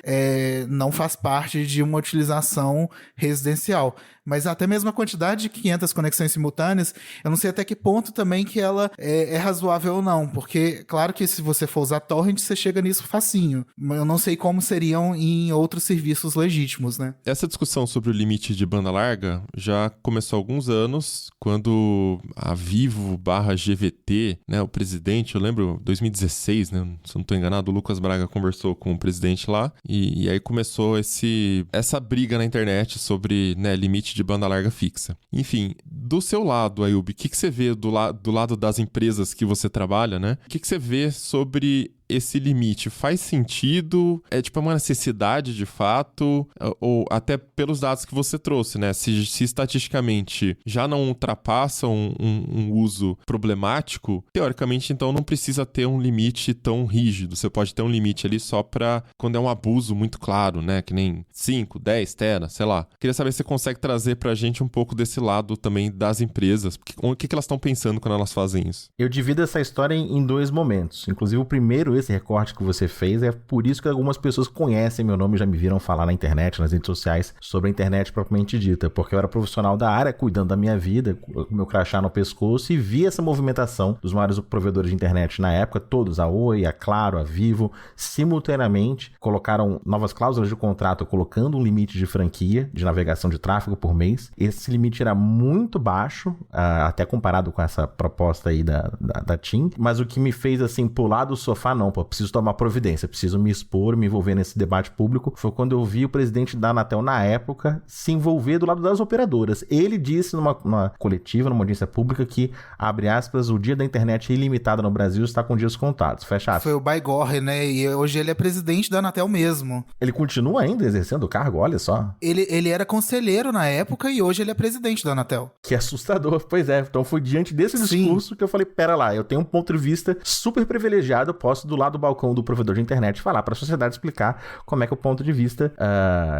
não faz parte de uma utilização residencial. Mas até mesmo a quantidade de 500 conexões simultâneas, eu não sei até que ponto também que ela é razoável ou não, porque claro que se você for usar torrent, você chega nisso facinho. Eu não sei como seriam em outros serviços legítimos, né? Essa discussão sobre o limite de banda larga já começou há alguns anos, quando a Vivo/GVT, né, o presidente, eu lembro, 2016, né, se eu não estou enganado, o Lucas Braga conversou com o presidente lá, e aí começou essa briga na internet sobre, né, limite de banda larga fixa. Enfim, do seu lado, Ayub, o que você vê do lado das empresas que você trabalha, né? O que você vê sobre esse limite? Faz sentido? É tipo uma necessidade de fato? Ou até pelos dados que você trouxe, né? Se estatisticamente já não ultrapassa um uso problemático, teoricamente, então, não precisa ter um limite tão rígido. Você pode ter um limite ali só para quando é um abuso muito claro, né? Que nem 5, 10 tera, sei lá. Queria saber se você consegue trazer pra gente um pouco desse lado também das empresas. O que elas estão pensando quando elas fazem isso? Eu divido essa história em 2 momentos. Inclusive, o primeiro, esse recorte que você fez, é por isso que algumas pessoas conhecem meu nome e já me viram falar na internet, nas redes sociais, sobre a internet propriamente dita, porque eu era profissional da área, cuidando da minha vida, com meu crachá no pescoço, e vi essa movimentação dos maiores provedores de internet na época, todos, a Oi, a Claro, a Vivo, simultaneamente colocaram novas cláusulas de contrato, colocando um limite de franquia, de navegação de tráfego por mês. Esse limite era muito baixo, até comparado com essa proposta aí da TIM, mas o que me fez, assim, pular do sofá, não, não, pô, preciso tomar providência, preciso me expor, me envolver nesse debate público, foi quando eu vi o presidente da Anatel, na época, se envolver do lado das operadoras. Ele disse numa coletiva, numa audiência pública, que, abre aspas, o dia da internet ilimitada no Brasil está com dias contados, fecha aspas. Foi o Baigorre, né? E hoje ele é presidente da Anatel mesmo. Ele continua ainda exercendo o cargo, olha só. Ele era conselheiro na época e hoje ele é presidente da Anatel. Que assustador, pois é. Então foi diante desse discurso que eu falei, pera lá, eu tenho um ponto de vista super privilegiado, eu posso do lado do balcão do provedor de internet falar para a sociedade, explicar como é que é o ponto de vista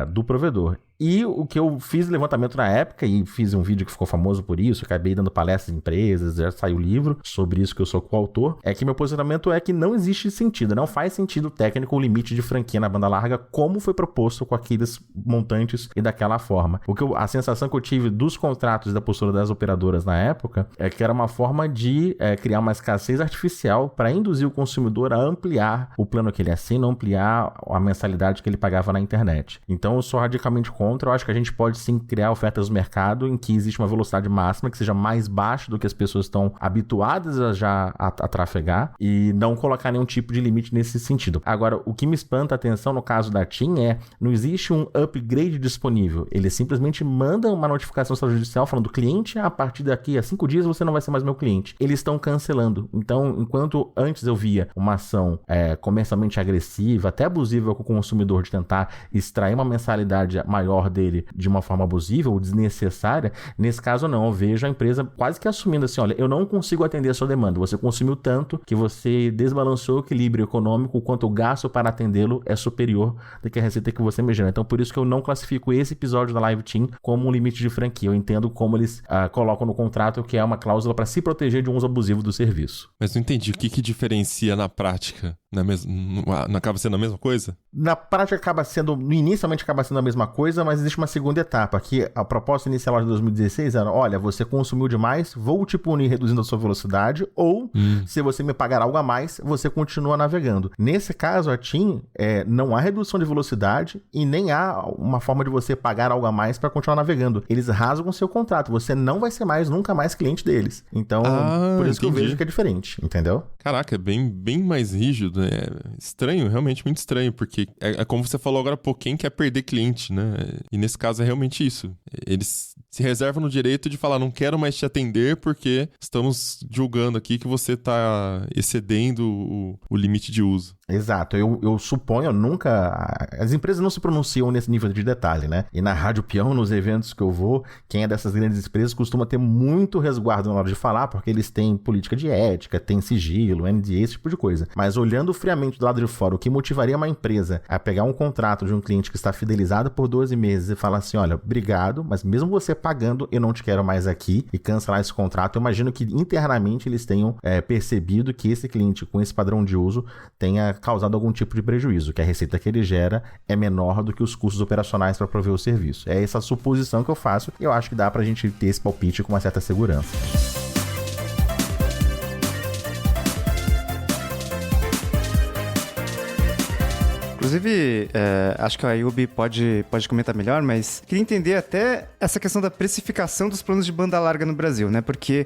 do provedor. E o que eu fiz levantamento na época, e fiz um vídeo que ficou famoso por isso, acabei dando palestras em empresas, já saiu livro sobre isso que eu sou coautor, é que meu posicionamento é que não existe sentido, não faz sentido técnico o limite de franquia na banda larga como foi proposto com aqueles montantes e daquela forma. A sensação que eu tive dos contratos e da postura das operadoras na época é que era uma forma de criar uma escassez artificial para induzir o consumidor a ampliar o plano que ele assina, ampliar a mensalidade que ele pagava na internet. Então eu sou radicalmente contra. Eu acho que a gente pode sim criar ofertas no mercado em que existe uma velocidade máxima que seja mais baixa do que as pessoas estão habituadas a trafegar e não colocar nenhum tipo de limite nesse sentido. Agora, o que me espanta a atenção no caso da TIM não existe um upgrade disponível. Ele simplesmente manda uma notificação extrajudicial falando, cliente, a partir daqui a 5 dias você não vai ser mais meu cliente. Eles estão cancelando. Então, enquanto antes eu via uma ação comercialmente agressiva, até abusiva com o consumidor de tentar extrair uma mensalidade maior dele de uma forma abusiva ou desnecessária, nesse caso não, eu vejo a empresa quase que assumindo assim, olha, eu não consigo atender a sua demanda, você consumiu tanto que você desbalanceou o equilíbrio econômico, o quanto o gasto para atendê-lo é superior do que a receita que você me gera. Então por isso que eu não classifico esse episódio da Live Team como um limite de franquia, eu entendo como eles colocam no contrato que é uma cláusula para se proteger de um uso abusivo do serviço. Mas não entendi, o que diferencia na prática? Não acaba sendo a mesma coisa? Na prática inicialmente acaba sendo a mesma coisa, mas existe uma segunda etapa, que a proposta inicial de 2016 era, olha, você consumiu demais, vou te punir reduzindo a sua velocidade, ou se você me pagar algo a mais, você continua navegando. Nesse caso, a TIM, não há redução de velocidade e nem há uma forma de você pagar algo a mais para continuar navegando. Eles rasgam o seu contrato, você não vai ser nunca mais cliente deles. Então, por isso que eu vejo que é diferente, entendeu? Caraca, é bem mais rígido, né? Estranho, realmente muito estranho, porque é como você falou agora há pouco, quem quer perder cliente, né? E nesse caso é realmente isso. Eles se reservam no direito de falar, não quero mais te atender porque estamos julgando aqui que você está excedendo o limite de uso. Exato, eu suponho, as empresas não se pronunciam nesse nível de detalhe, né? E na Rádio Peão, nos eventos que eu vou, quem é dessas grandes empresas costuma ter muito resguardo na hora de falar, porque eles têm política de ética, tem sigilo, NDA, esse tipo de coisa. Mas olhando friamente do lado de fora, o que motivaria uma empresa a pegar um contrato de um cliente que está fidelizado por 12 meses e falar assim, olha, obrigado, mas mesmo você pagando, eu não te quero mais aqui, e cancelar esse contrato, eu imagino que internamente eles tenham percebido que esse cliente com esse padrão de uso tenha causado algum tipo de prejuízo, que a receita que ele gera é menor do que os custos operacionais para prover o serviço. É essa suposição que eu faço e eu acho que dá pra gente ter esse palpite com uma certa segurança. Inclusive, acho que a Ayubi pode comentar melhor, mas queria entender até essa questão da precificação dos planos de banda larga no Brasil, né? Porque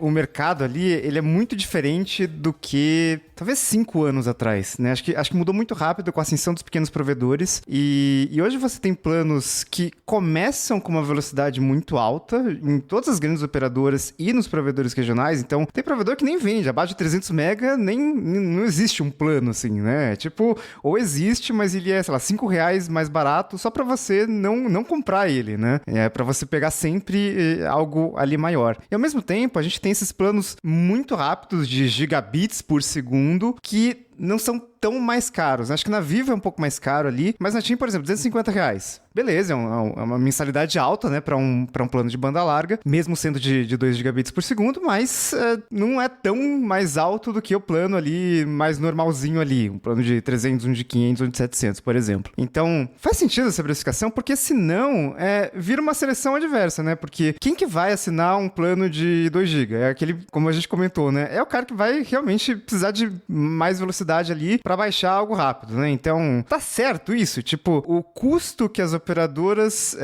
o mercado ali, ele é muito diferente do que talvez 5 anos atrás, né? Acho que mudou muito rápido com a ascensão dos pequenos provedores e hoje você tem planos que começam com uma velocidade muito alta em todas as grandes operadoras e nos provedores regionais. Então, tem provedor que nem vende, abaixo de 300 mega não existe um plano assim, né? Tipo, ou existe, mas ele é, sei lá, R$5 mais barato só pra você não comprar ele, né? É pra você pegar sempre algo ali maior. E ao mesmo tempo, a gente tem esses planos muito rápidos de gigabits por segundo que não são tão mais caros. Acho que na Vivo é um pouco mais caro ali, mas na TIM, por exemplo, R$250. Beleza, é uma mensalidade alta, né, para um plano de banda larga, mesmo sendo de 2 gigabits por segundo, mas não é tão mais alto do que o plano ali mais normalzinho ali, um plano de 300, um de 500, um de 700, por exemplo. Então, faz sentido essa precificação, porque senão vira uma seleção adversa, né, porque quem que vai assinar um plano de 2 GB? É aquele, como a gente comentou, né, é o cara que vai realmente precisar de mais velocidade ali pra baixar algo rápido, né? Então, tá certo isso? Tipo, o custo que as operadoras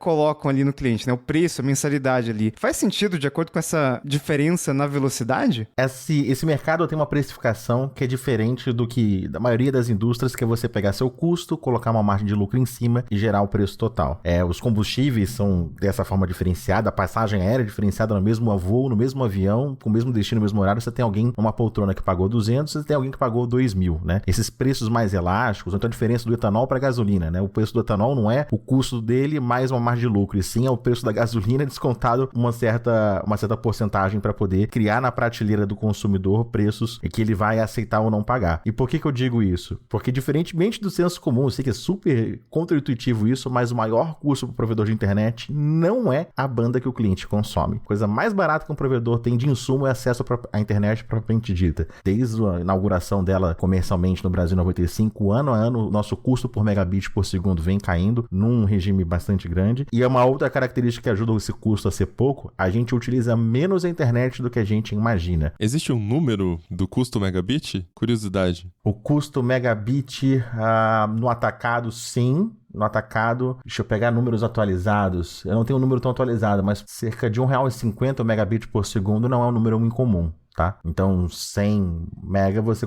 colocam ali no cliente, né? O preço, a mensalidade ali, faz sentido de acordo com essa diferença na velocidade? Esse mercado tem uma precificação que é diferente do que da maioria das indústrias, que é você pegar seu custo, colocar uma margem de lucro em cima e gerar o preço total. Os combustíveis são dessa forma diferenciada, a passagem aérea é diferenciada no mesmo voo, no mesmo avião, com o mesmo destino, no mesmo horário. Você tem alguém numa poltrona que pagou 200, você tem alguém que pagou 2.000, né? Esses preços mais elásticos, então a diferença do etanol para gasolina, né? O preço do etanol não é o custo dele mais uma margem de lucro, e sim é o preço da gasolina descontado uma certa porcentagem para poder criar na prateleira do consumidor preços que ele vai aceitar ou não pagar. E por que eu digo isso? Porque diferentemente do senso comum, eu sei que é super contra-intuitivo isso, mas o maior custo para o provedor de internet não é a banda que o cliente consome. A coisa mais barata que um provedor tem de insumo é acesso à internet propriamente dita. Desde a inauguração dela comercialmente no Brasil em 95, ano a ano, o nosso custo por megabit por segundo vem caindo num regime bastante grande. E é uma outra característica que ajuda esse custo a ser pouco: a gente utiliza menos a internet do que a gente imagina. Existe um número do custo megabit? Curiosidade. O custo megabit no atacado, sim. No atacado, deixa eu pegar números atualizados. Eu não tenho um número tão atualizado, mas cerca de R$1,50 megabit por segundo não é um número incomum, tá? Então, 100 mega você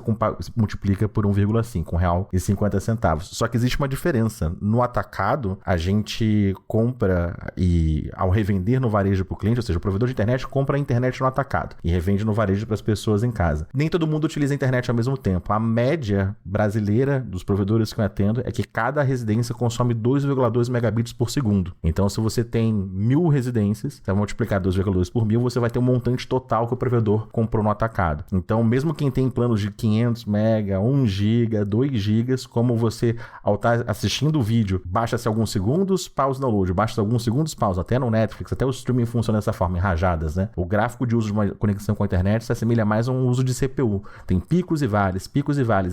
multiplica por 1,5, R$1,50. Só que existe uma diferença. No atacado, a gente compra e ao revender no varejo para o cliente, ou seja, o provedor de internet compra a internet no atacado e revende no varejo para as pessoas em casa. Nem todo mundo utiliza a internet ao mesmo tempo. A média brasileira dos provedores que eu atendo é que cada residência consome 2,2 megabits por segundo. Então, se você tem 1.000 residências, você vai multiplicar 2,2 por 1.000, você vai ter um montante total que o provedor comprou no atacado. Então, mesmo quem tem planos de 500 mega, 1 giga, 2 gigas, como você, ao estar assistindo o vídeo, baixa-se alguns segundos, pausa o download, baixa-se alguns segundos, pausa. Até no Netflix, até o streaming funciona dessa forma, em rajadas, né? O gráfico de uso de uma conexão com a internet se assemelha mais a um uso de CPU. Tem picos e vales,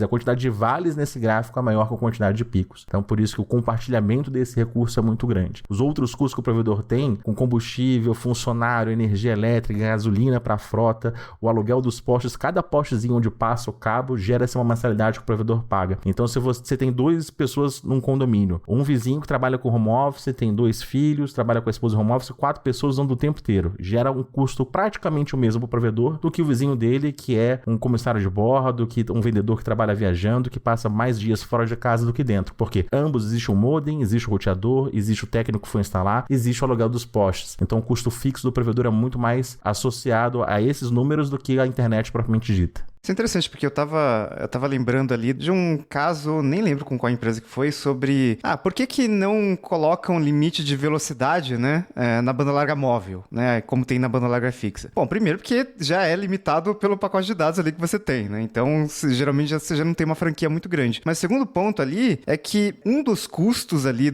e a quantidade de vales nesse gráfico é maior que a quantidade de picos. Então, por isso que o compartilhamento desse recurso é muito grande. Os outros custos que o provedor tem, com combustível, funcionário, energia elétrica, gasolina para a frota, o aluguel dos postes, cada postezinho onde passa o cabo gera-se uma mensalidade que o provedor paga. Então, se você tem 2 pessoas num condomínio, um vizinho que trabalha com home office, tem 2 filhos, trabalha com a esposa em home office, 4 pessoas usando o tempo inteiro, gera um custo praticamente o mesmo para o provedor do que o vizinho dele, que é um comissário de bordo, que um vendedor que trabalha viajando, que passa mais dias fora de casa do que dentro. Porque ambos existe um modem, existe o roteador, existe o técnico que foi instalar, existe o aluguel dos postes. Então, o custo fixo do provedor é muito mais associado a esses números do que a internet propriamente dita. Isso é interessante, porque eu tava lembrando ali de um caso, nem lembro com qual empresa que foi, sobre... por que não colocam limite de velocidade, né, na banda larga móvel, né, como tem na banda larga fixa? Bom, primeiro porque já é limitado pelo pacote de dados ali que você tem, né, então geralmente você já não tem uma franquia muito grande. Mas o segundo ponto ali é que um dos custos ali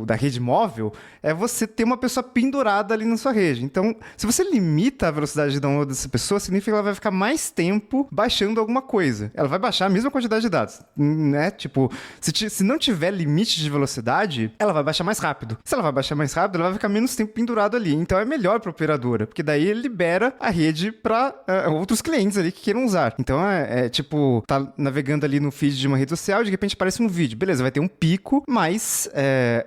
da rede móvel é você ter uma pessoa pendurada ali na sua rede. Então, se você limita a velocidade de download dessa pessoa, significa que ela vai ficar mais tempo baixando alguma coisa. Ela vai baixar a mesma quantidade de dados, né? Tipo, se não tiver limite de velocidade, ela vai baixar mais rápido. Se ela vai baixar mais rápido, ela vai ficar menos tempo pendurado ali. Então é melhor para a operadora, porque daí ele libera a rede para outros clientes ali que queiram usar. Então tipo, tá navegando ali no feed de uma rede social, de repente aparece um vídeo. Beleza, vai ter um pico, mas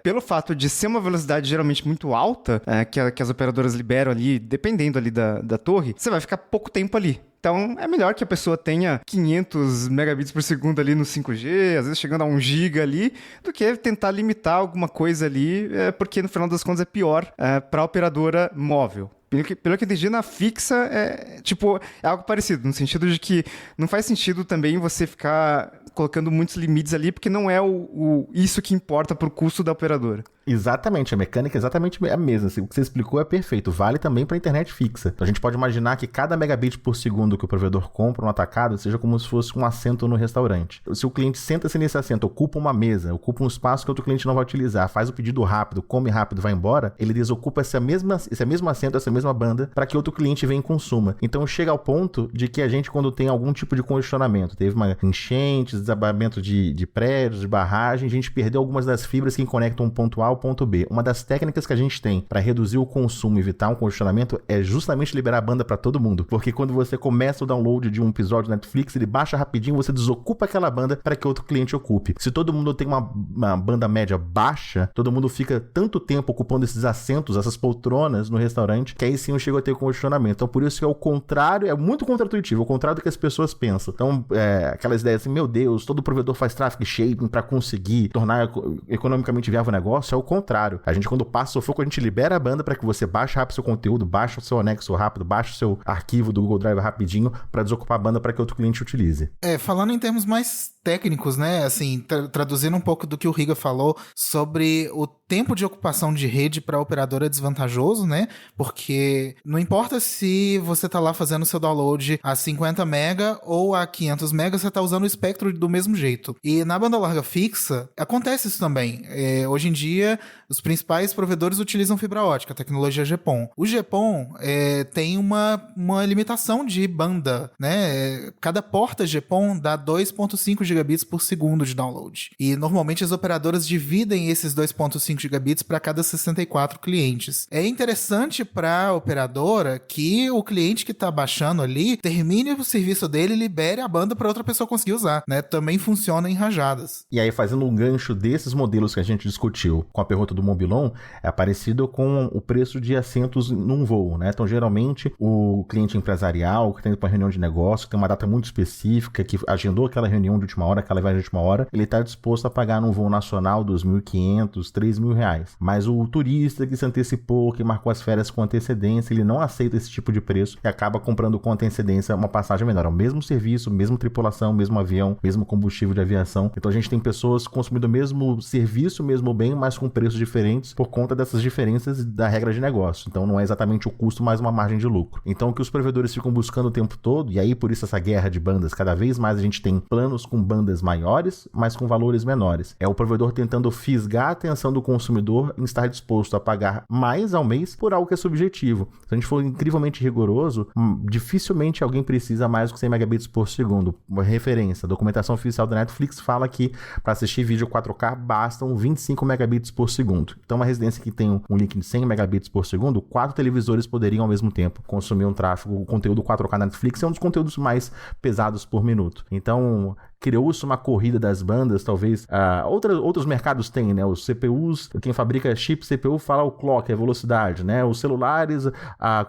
pelo fato de ser uma velocidade geralmente muito alta, que as operadoras liberam ali, dependendo ali da torre, você vai ficar pouco tempo ali. Então, é melhor que a pessoa tenha 500 megabits por segundo ali no 5G, às vezes chegando a 1 giga ali, do que tentar limitar alguma coisa ali, porque no final das contas é pior para a operadora móvel. Pelo que eu entendi, na fixa é algo parecido, no sentido de que não faz sentido também você ficar colocando muitos limites ali, porque não é isso que importa para o custo da operadora. Exatamente, a mecânica é exatamente a mesma. O que você explicou é perfeito. Vale também para a internet fixa. Então, a gente pode imaginar que cada megabit por segundo que o provedor compra no atacado seja como se fosse um assento no restaurante. Se o cliente senta-se nesse assento, ocupa uma mesa, ocupa um espaço que outro cliente não vai utilizar, faz o pedido rápido, come rápido, vai embora, ele desocupa esse mesmo assento, essa mesma banda, para que outro cliente venha e consuma. Então, chega ao ponto de que a gente, quando tem algum tipo de congestionamento, teve uma enchente, desabamento de prédios, de barragem, a gente perdeu algumas das fibras que conectam um ponto A ao ponto B. Uma das técnicas que a gente tem para reduzir o consumo e evitar um congestionamento é justamente liberar a banda para todo mundo. Porque quando você começa o download de um episódio do Netflix, ele baixa rapidinho, você desocupa aquela banda para que outro cliente ocupe. Se todo mundo tem uma banda média baixa, todo mundo fica tanto tempo ocupando esses assentos, essas poltronas no restaurante, que aí sim eu chego a ter congestionamento. Então por isso que é o contrário, é muito contraintuitivo, o contrário do que as pessoas pensam. Então, aquelas ideias assim, meu Deus, todo provedor faz traffic shaping para conseguir tornar economicamente viável o negócio, é o contrário. A gente, quando passa o foco, a gente libera a banda para que você baixe rápido o seu conteúdo, baixe o seu anexo rápido, baixe o seu arquivo do Google Drive rapidinho para desocupar a banda para que outro cliente utilize. Falando em termos mais técnicos, né, assim, traduzindo um pouco do que o Riga falou sobre o tempo de ocupação de rede para a operadora é desvantajoso, né, porque não importa se você tá lá fazendo seu download a 50 mega ou a 500 mega, você tá usando o espectro do mesmo jeito. E na banda larga fixa, acontece isso também. Hoje em dia, os principais provedores utilizam fibra ótica, a tecnologia GPON. O GPON tem uma limitação de banda, né, cada porta GPON dá 2.5 gigabits por segundo de download. E normalmente as operadoras dividem esses 2.5 gigabits para cada 64 clientes. É interessante para a operadora que o cliente que está baixando ali termine o serviço dele e libere a banda para outra pessoa conseguir usar, né? Também funciona em rajadas. E aí, fazendo um gancho desses modelos que a gente discutiu com a pergunta do Mobilon, é parecido com o preço de assentos num voo, né? Então, geralmente, o cliente empresarial que tem uma reunião de negócio, que tem uma data muito específica, que agendou aquela reunião de última hora, aquela viagem de última hora, ele está disposto a pagar num voo nacional R$ 2.500, R$ 3.000. Mas o turista que se antecipou, que marcou as férias com antecedência, ele não aceita esse tipo de preço e acaba comprando com antecedência uma passagem menor. É o mesmo serviço, mesma tripulação, mesmo avião, mesmo combustível de aviação. Então a gente tem pessoas consumindo o mesmo serviço, o mesmo bem, mas com preços diferentes por conta dessas diferenças da regra de negócio. Então não é exatamente o custo, mas uma margem de lucro. Então o que os provedores ficam buscando o tempo todo, e aí por isso essa guerra de bandas, cada vez mais a gente tem planos com bandas maiores, mas com valores menores. É o provedor tentando fisgar a atenção do consumidor em estar disposto a pagar mais ao mês por algo que é subjetivo. Se a gente for incrivelmente rigoroso, dificilmente alguém precisa mais do que 100 megabits por segundo. Uma referência, a documentação oficial da Netflix fala que para assistir vídeo 4K bastam 25 megabits por segundo. Então uma residência que tem um link de 100 megabits por segundo, 4 televisores poderiam ao mesmo tempo consumir um tráfego. O conteúdo 4K na Netflix é um dos conteúdos mais pesados por minuto. Então criou-se uma corrida das bandas, talvez outros mercados têm, né? Os CPUs, quem fabrica chip CPU fala o clock, a velocidade, né? Os celulares,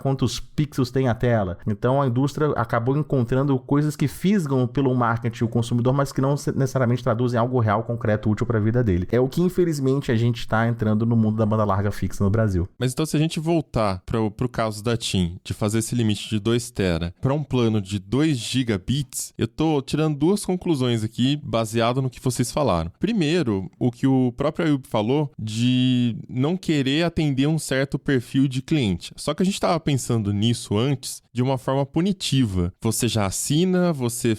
quantos pixels tem a tela. Então a indústria acabou encontrando coisas que fisgam pelo marketing o consumidor, mas que não necessariamente traduzem algo real, concreto, útil para a vida dele. É o que infelizmente a gente está entrando no mundo da banda larga fixa no Brasil. Mas então se a gente voltar pro caso da TIM, de fazer esse limite de 2 tera para um plano de 2 gigabits, eu tô tirando duas conclusões aqui, baseado no que vocês falaram. Primeiro, o que o próprio Ayub falou de não querer atender um certo perfil de cliente. Só que a gente estava pensando nisso antes de uma forma punitiva. Você já assina, você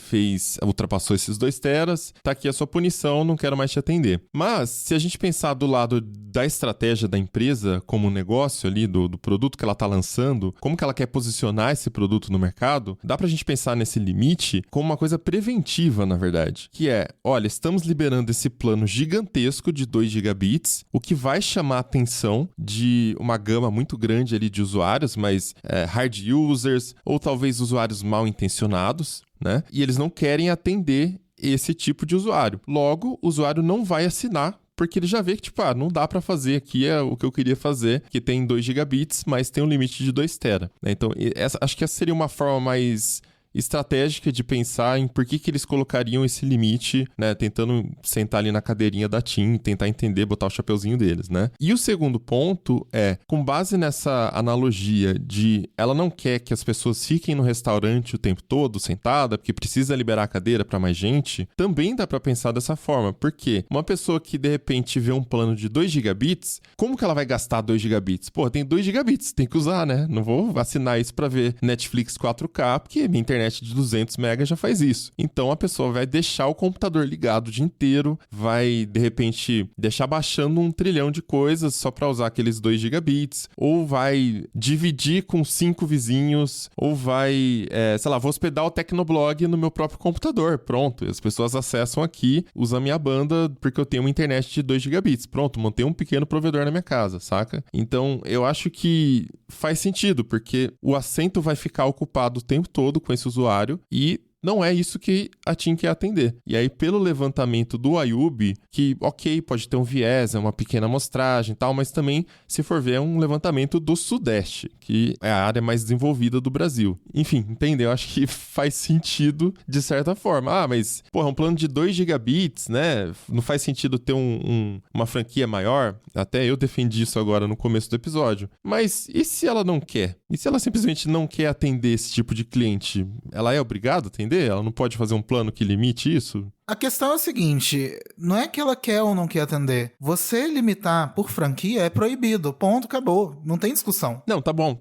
ultrapassou esses 2 teras, tá aqui a sua punição, não quero mais te atender. Mas, se a gente pensar do lado da estratégia da empresa como negócio ali, do produto que ela tá lançando, como que ela quer posicionar esse produto no mercado, dá pra gente pensar nesse limite como uma coisa preventiva, na verdade. Que é, olha, estamos liberando esse plano gigantesco de 2 gigabits, o que vai chamar a atenção de uma gama muito grande ali de usuários, mas hard users, ou talvez usuários mal intencionados, né? E eles não querem atender esse tipo de usuário. Logo, o usuário não vai assinar, porque ele já vê que, não dá pra fazer aqui o que eu queria fazer, que tem 2 gigabits, mas tem um limite de 2 tera. Né? Então, acho que essa seria uma forma mais estratégica de pensar em por que eles colocariam esse limite, né? Tentando sentar ali na cadeirinha da TIM, tentar entender, botar o chapeuzinho deles, né? E o segundo ponto é, com base nessa analogia de ela não quer que as pessoas fiquem no restaurante o tempo todo sentada, porque precisa liberar a cadeira para mais gente, também dá para pensar dessa forma. Porque uma pessoa que de repente vê um plano de 2 gigabits, como que ela vai gastar 2 gigabits? Pô, tem 2 gigabits, tem que usar, né? Não vou assinar isso para ver Netflix 4K, porque minha internet internet de 200 megas já faz isso. Então a pessoa vai deixar o computador ligado o dia inteiro, vai, de repente, deixar baixando 1 trilhão de coisas só para usar aqueles 2 gigabits, ou vai dividir com 5 vizinhos, ou vai, sei lá, vou hospedar o Tecnoblog no meu próprio computador. Pronto, as pessoas acessam aqui, usam a minha banda porque eu tenho uma internet de 2 gigabits. Pronto, montei um pequeno provedor na minha casa, saca? Então, eu acho que faz sentido, porque o assento vai ficar ocupado o tempo todo com esse usuário e não é isso que a TIM quer atender. E aí, pelo levantamento do Ayub, que, ok, pode ter um viés, é uma pequena amostragem e tal, mas também, se for ver, é um levantamento do Sudeste, que é a área mais desenvolvida do Brasil. Enfim, entendeu? Acho que faz sentido de certa forma. Ah, mas, porra, um plano de 2 gigabits, né? Não faz sentido ter uma franquia maior? Até eu defendi isso agora no começo do episódio. Mas e se ela não quer? E se ela simplesmente não quer atender esse tipo de cliente? Ela é obrigada a atender? Ela não pode fazer um plano que limite isso? A questão é a seguinte, não é que ela quer ou não quer atender. Você limitar por franquia é proibido, ponto, acabou. Não tem discussão. Não, tá bom,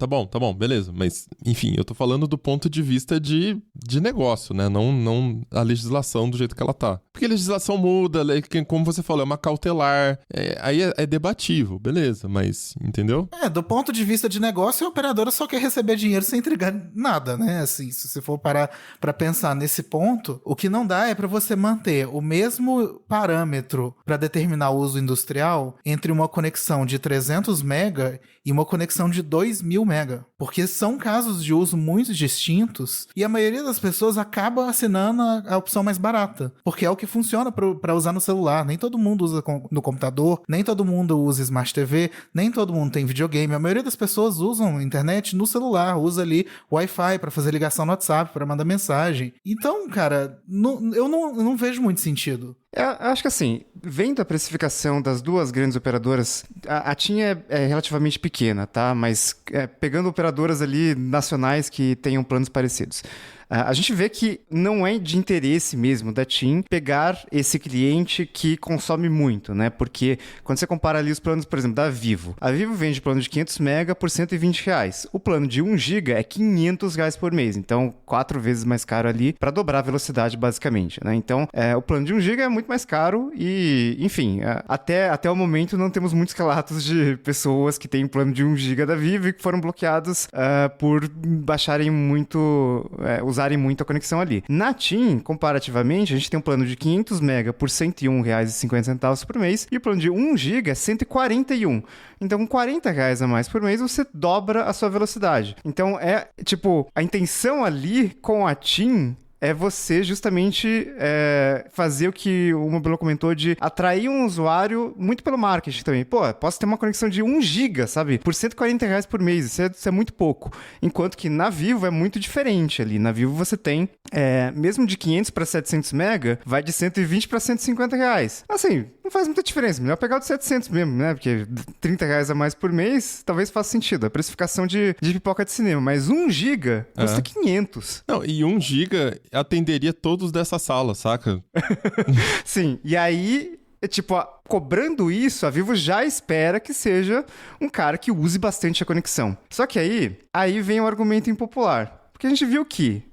beleza. Mas, enfim, eu tô falando do ponto de vista de negócio, né? Não a legislação do jeito que ela tá. Porque a legislação muda, como você falou, é uma cautelar. Aí é debatível, beleza, mas, entendeu? Do ponto de vista de negócio, a operadora só quer receber dinheiro sem entregar nada, né? Assim, se você for parar pra pensar nesse ponto, o que não dá é pra você manter o mesmo parâmetro para determinar o uso industrial entre uma conexão de 300 mega e uma conexão de 2.000 mega. Porque são casos de uso muito distintos e a maioria das pessoas acaba assinando a opção mais barata. Porque é o que funciona para usar no celular. Nem todo mundo usa no computador, nem todo mundo usa Smart TV, nem todo mundo tem videogame. A maioria das pessoas usam internet no celular, usa ali Wi-Fi para fazer ligação no WhatsApp, para mandar mensagem. Então, cara, eu não vejo muito sentido. Eu acho que assim, vendo a precificação das duas grandes operadoras, a TIM é relativamente pequena, tá? Mas pegando operadoras ali nacionais que tenham planos parecidos. A gente vê que não é de interesse mesmo da TIM pegar esse cliente que consome muito, né? Porque quando você compara ali os planos, por exemplo, da Vivo. A Vivo vende plano de 500 mega por R$120. O plano de 1 giga é R$500 por mês. Então, 4 vezes mais caro ali para dobrar a velocidade, basicamente, né? Então, o plano de 1 giga é muito mais caro e, enfim, até o momento não temos muitos relatos de pessoas que têm plano de 1 giga da Vivo e que foram bloqueados por baixarem muito, usarem muito a conexão ali. Na TIM, comparativamente, a gente tem um plano de 500 mega por R$101,50 por mês e o plano de 1 giga é R$141. Então, com R$40 a mais por mês, você dobra a sua velocidade. Então, a intenção ali com a TIM é você justamente fazer o que o Mobilo comentou de atrair um usuário muito pelo marketing também. Pô, posso ter uma conexão de 1 giga, sabe? Por R$140 por mês. Isso é muito pouco. Enquanto que na Vivo é muito diferente ali. Na Vivo você tem, mesmo de 500 para 700 mega, vai de 120 para R$150. Assim, não faz muita diferença. Melhor pegar o de 700 mesmo, né? Porque R$30 a mais por mês talvez faça sentido. A precificação de pipoca de cinema. Mas 1 giga custa 500. Não, e 1 giga atenderia todos dessa sala, saca? Sim, e aí, cobrando isso, a Vivo já espera que seja um cara que use bastante a conexão. Só que aí vem um argumento impopular. Porque a gente viu que,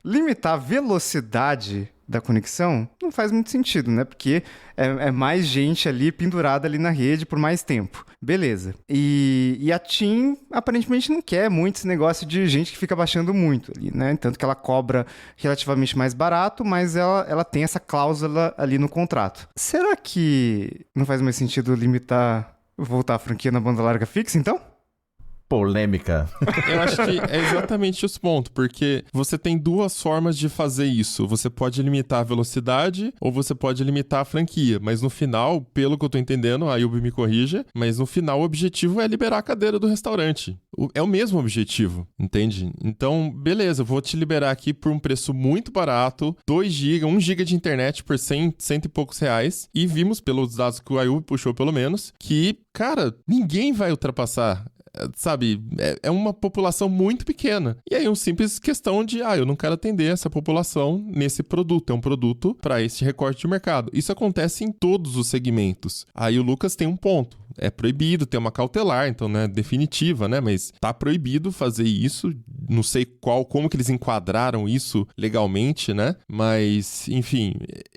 limitar a velocidade da conexão não faz muito sentido, né? Porque é mais gente ali pendurada ali na rede por mais tempo. Beleza. E a TIM aparentemente não quer muito esse negócio de gente que fica baixando muito ali, né? Tanto que ela cobra relativamente mais barato, mas ela tem essa cláusula ali no contrato. Será que não faz mais sentido voltar a franquia na banda larga fixa, então? Polêmica. Eu acho que é exatamente esse ponto, porque você tem duas formas de fazer isso. Você pode limitar a velocidade ou você pode limitar a franquia, mas no final, pelo que eu tô entendendo, a Yubi me corrija, mas no final o objetivo é liberar a cadeira do restaurante. É o mesmo objetivo, entende? Então, beleza, eu vou te liberar aqui por um preço muito barato, 2 GB, 1 GB de internet por 100 e poucos reais, e vimos, pelos dados que o Ayub puxou pelo menos, que, cara, ninguém vai ultrapassar. Sabe, é uma população muito pequena. E aí, uma simples questão de, eu não quero atender essa população nesse produto. É um produto para esse recorte de mercado. Isso acontece em todos os segmentos. Aí o Lucas tem um ponto. é proibido, tem uma cautelar, então, né, definitiva, né, mas tá proibido fazer isso, não sei como que eles enquadraram isso legalmente, né, mas, enfim,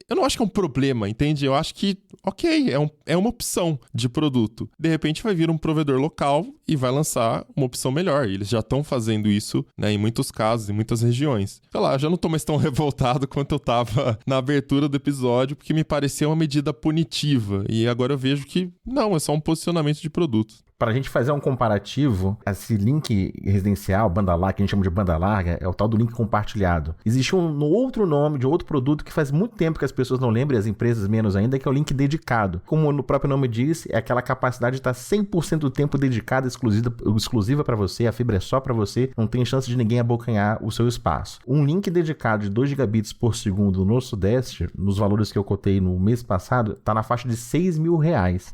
eu não acho que é um problema, entende? Eu acho que, ok, é uma opção de produto. De repente vai vir um provedor local e vai lançar uma opção melhor, e eles já estão fazendo isso, né, em muitos casos, em muitas regiões. Sei lá, já não tô mais tão revoltado quanto eu tava na abertura do episódio, porque me parecia uma medida punitiva, e agora eu vejo que não, é só um posicionamento de produto. Para a gente fazer um comparativo, esse link residencial, banda larga, que a gente chama de banda larga, é o tal do link compartilhado. Existe um outro nome de outro produto que faz muito tempo que as pessoas não lembram, e as empresas menos ainda, que é o link dedicado. Como o próprio nome diz, é aquela capacidade de estar 100% do tempo dedicada, exclusiva para você, a fibra é só para você, não tem chance de ninguém abocanhar o seu espaço. Um link dedicado de 2 gigabits por segundo no Sudeste, nos valores que eu cotei no mês passado, está na faixa de R$6 mil.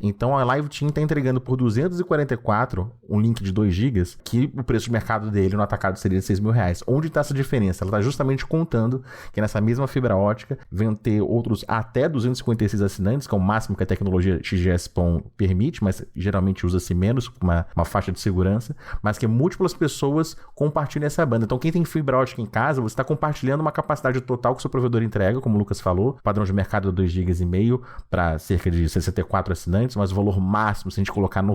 Então a Live Team está entregando por 244 um link de 2 GB, que o preço de mercado dele no atacado seria de R$6 mil. Onde está essa diferença? Ela está justamente contando que nessa mesma fibra ótica vão ter outros até 256 assinantes, que é o máximo que a tecnologia XGS-PON permite, mas geralmente usa-se menos, uma faixa de segurança, mas que múltiplas pessoas compartilham essa banda. Então quem tem fibra ótica em casa, você está compartilhando uma capacidade total que o seu provedor entrega, como o Lucas falou, padrão de mercado de 2,5 GB para cerca de 64 assinantes, mas o valor máximo, se a gente colocar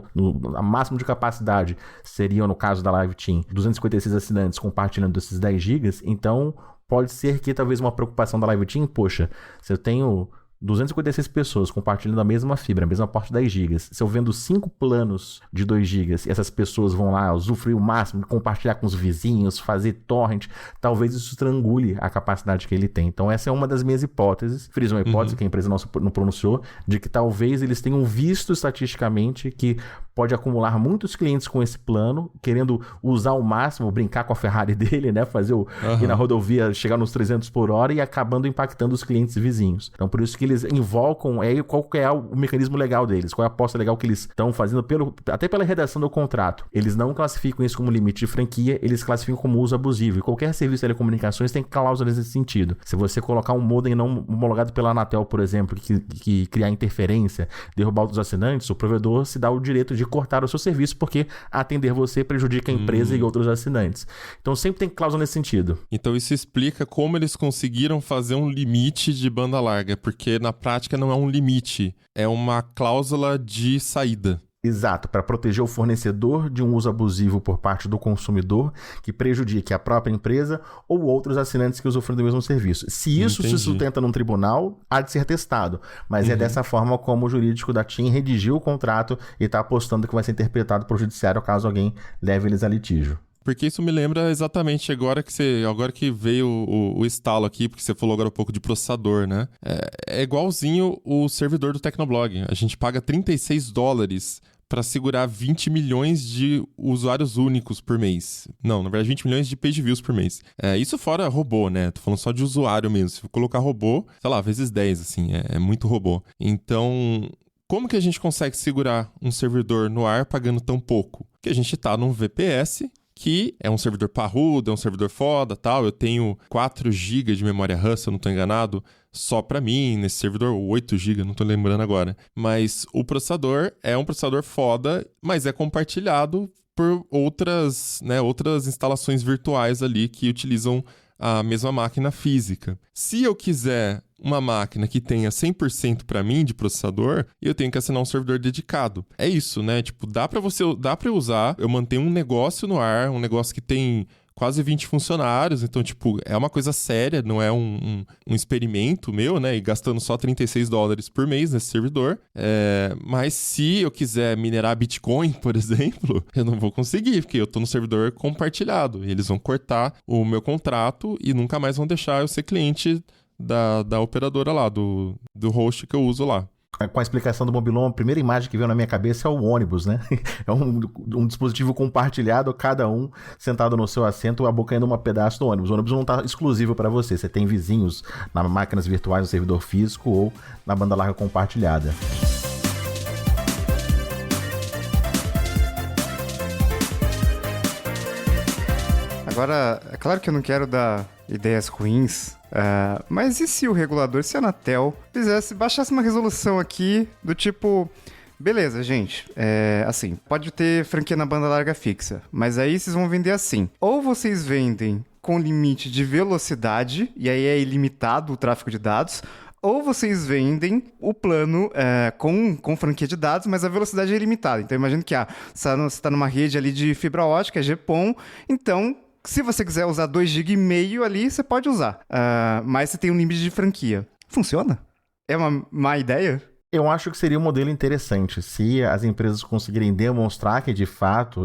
a máximo de capacidade seria, no caso da Live Team, 256 assinantes compartilhando esses 10 GB. Então pode ser que talvez uma preocupação da Live Team, poxa, se eu tenho 256 pessoas compartilhando a mesma fibra, a mesma porta de 10 GB. Se eu vendo 5 planos de 2 GB e essas pessoas vão lá usufruir o máximo, compartilhar com os vizinhos, fazer torrent, talvez isso estrangule a capacidade que ele tem. Então essa é uma das minhas hipóteses. Friso, uma hipótese que a empresa não pronunciou, de que talvez eles tenham visto estatisticamente que pode acumular muitos clientes com esse plano, querendo usar o máximo, brincar com a Ferrari dele, né? Fazer ir na rodovia, chegar nos 300 por hora e acabando impactando os clientes vizinhos. Então por isso que eles invocam qual que é o mecanismo legal deles, qual é a aposta legal que eles estão fazendo até pela redação do contrato. Eles não classificam isso como limite de franquia, eles classificam como uso abusivo. E qualquer serviço de telecomunicações tem cláusulas nesse sentido. Se você colocar um modem não homologado pela Anatel, por exemplo, que criar interferência, derrubar outros assinantes, o provedor se dá o direito de cortar o seu serviço, porque atender você prejudica a empresa e outros assinantes. Então sempre tem cláusula nesse sentido. Então isso explica como eles conseguiram fazer um limite de banda larga, porque na prática não é um limite, é uma cláusula de saída. Exato, para proteger o fornecedor de um uso abusivo por parte do consumidor que prejudique a própria empresa ou outros assinantes que usufruem do mesmo serviço. Se isso se sustenta num tribunal, há de ser testado. Mas é dessa forma como o jurídico da TIM redigiu o contrato e está apostando que vai ser interpretado por judiciário caso alguém leve eles a litígio. Porque isso me lembra exatamente agora que veio o estalo aqui, porque você falou agora um pouco de processador, né? É igualzinho o servidor do Tecnoblog. A gente paga $36 para segurar 20 milhões de usuários únicos por mês. Não, na verdade 20 milhões de page views por mês. Isso fora robô, né? Tô falando só de usuário mesmo. Se colocar robô, sei lá, vezes 10, assim, é muito robô. Então, como que a gente consegue segurar um servidor no ar pagando tão pouco? Porque a gente tá num VPS, que é um servidor parrudo, é um servidor foda, tal. Eu tenho 4 GB de memória RAM, se eu não tô enganado, só para mim, nesse servidor, 8 GB, não tô lembrando agora. Mas o processador é um processador foda, mas é compartilhado por outras instalações virtuais ali que utilizam a mesma máquina física. Se eu quiser uma máquina que tenha 100% para mim de processador, eu tenho que assinar um servidor dedicado. É isso, né? Tipo, dá para eu usar, eu mantenho um negócio no ar, um negócio que tem quase 20 funcionários, então, tipo, é uma coisa séria, não é um experimento meu, né? E gastando só $36 por mês nesse servidor. Mas se eu quiser minerar Bitcoin, por exemplo, eu não vou conseguir, porque eu tô no servidor compartilhado. E eles vão cortar o meu contrato e nunca mais vão deixar eu ser cliente da operadora lá, do host que eu uso lá. Com a explicação do Mobilon, a primeira imagem que veio na minha cabeça é o ônibus, né? É um dispositivo compartilhado, cada um sentado no seu assento, abocanhando um pedaço do ônibus. O ônibus não está exclusivo para você. Você tem vizinhos nas máquinas virtuais, no servidor físico ou na banda larga compartilhada. Agora, é claro que eu não quero dar ideias ruins, mas e se o regulador, se a Anatel baixasse uma resolução aqui do tipo Beleza, gente. Assim, pode ter franquia na banda larga fixa, mas aí vocês vão vender assim. Ou vocês vendem com limite de velocidade, e aí é ilimitado o tráfego de dados, ou vocês vendem o plano com franquia de dados, mas a velocidade é ilimitada. Então, imagina que você está numa rede ali de fibra ótica, GPON, então... Se você quiser usar 2,5 GB ali, você pode usar. Mas você tem um limite de franquia. Funciona? É uma má ideia? Eu acho que seria um modelo interessante se as empresas conseguirem demonstrar que, de fato,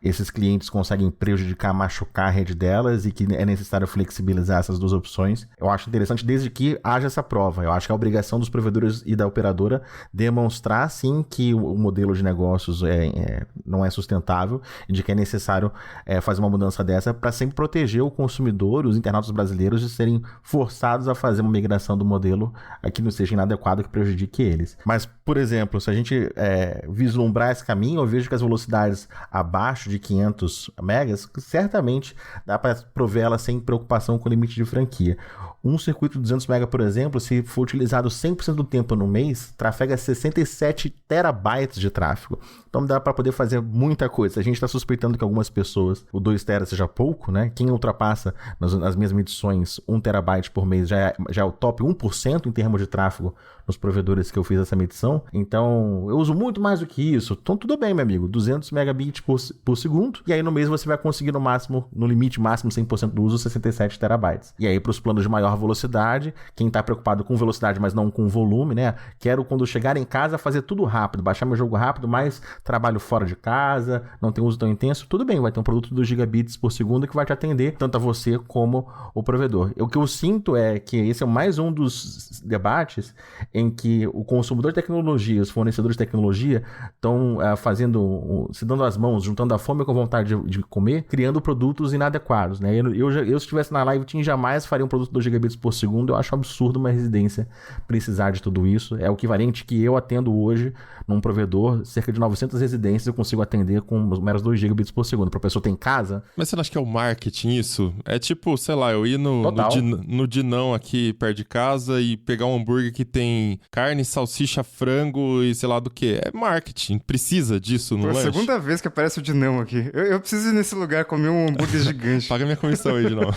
esses clientes conseguem prejudicar, machucar a rede delas e que é necessário flexibilizar essas duas opções. Eu acho interessante desde que haja essa prova. Eu acho que é a obrigação dos provedores e da operadora demonstrar, sim, que o modelo de negócios não é sustentável e de que é necessário fazer uma mudança dessa para sempre proteger o consumidor, os internautas brasileiros, de serem forçados a fazer uma migração do modelo que não seja inadequado, que prejudique eles. Mas, por exemplo, se a gente vislumbrar esse caminho, eu vejo que as velocidades abaixo de 500 megas, certamente dá para prover ela sem preocupação com o limite de franquia. Um circuito de 200 MB, por exemplo, se for utilizado 100% do tempo no mês, trafega 67 terabytes de tráfego. Então dá para poder fazer muita coisa. A gente está suspeitando que algumas pessoas o 2 TB seja pouco, né? Quem ultrapassa nas minhas medições 1 terabyte por mês já é o top 1% em termos de tráfego nos provedores que eu fiz essa medição. Então eu uso muito mais do que isso. Então tudo bem, meu amigo, 200 megabits por segundo. E aí no mês você vai conseguir no limite máximo 100% do uso, 67 terabytes. E aí para os planos de maior velocidade, quem está preocupado com velocidade, mas não com volume, né? Quero quando chegar em casa fazer tudo rápido, baixar meu jogo rápido, mas trabalho fora de casa, não tem uso tão intenso, tudo bem, vai ter um produto de 2 gigabits por segundo que vai te atender tanto a você como o provedor. O que eu sinto é que esse é mais um dos debates em que o consumidor de tecnologia, os fornecedores de tecnologia estão se dando as mãos, juntando a fome com a vontade de comer, criando produtos inadequados, né? Eu se estivesse na live, TIM jamais faria um produto de 2 gigabits por segundo. Eu acho absurdo uma residência precisar de tudo isso. É o equivalente que eu atendo hoje num provedor, cerca de 900 residências eu consigo atender com meros 2 gigabits por segundo. Para a pessoa ter em casa. Mas você não acha que é o marketing isso? É tipo, sei lá, eu ir no Dinão aqui perto de casa e pegar um hambúrguer que tem carne, salsicha, frango e sei lá do que. É marketing. Precisa disso no lanche. É a segunda vez que aparece o Dinão aqui. Eu preciso ir nesse lugar comer um hambúrguer gigante. Paga minha comissão aí, Dinão.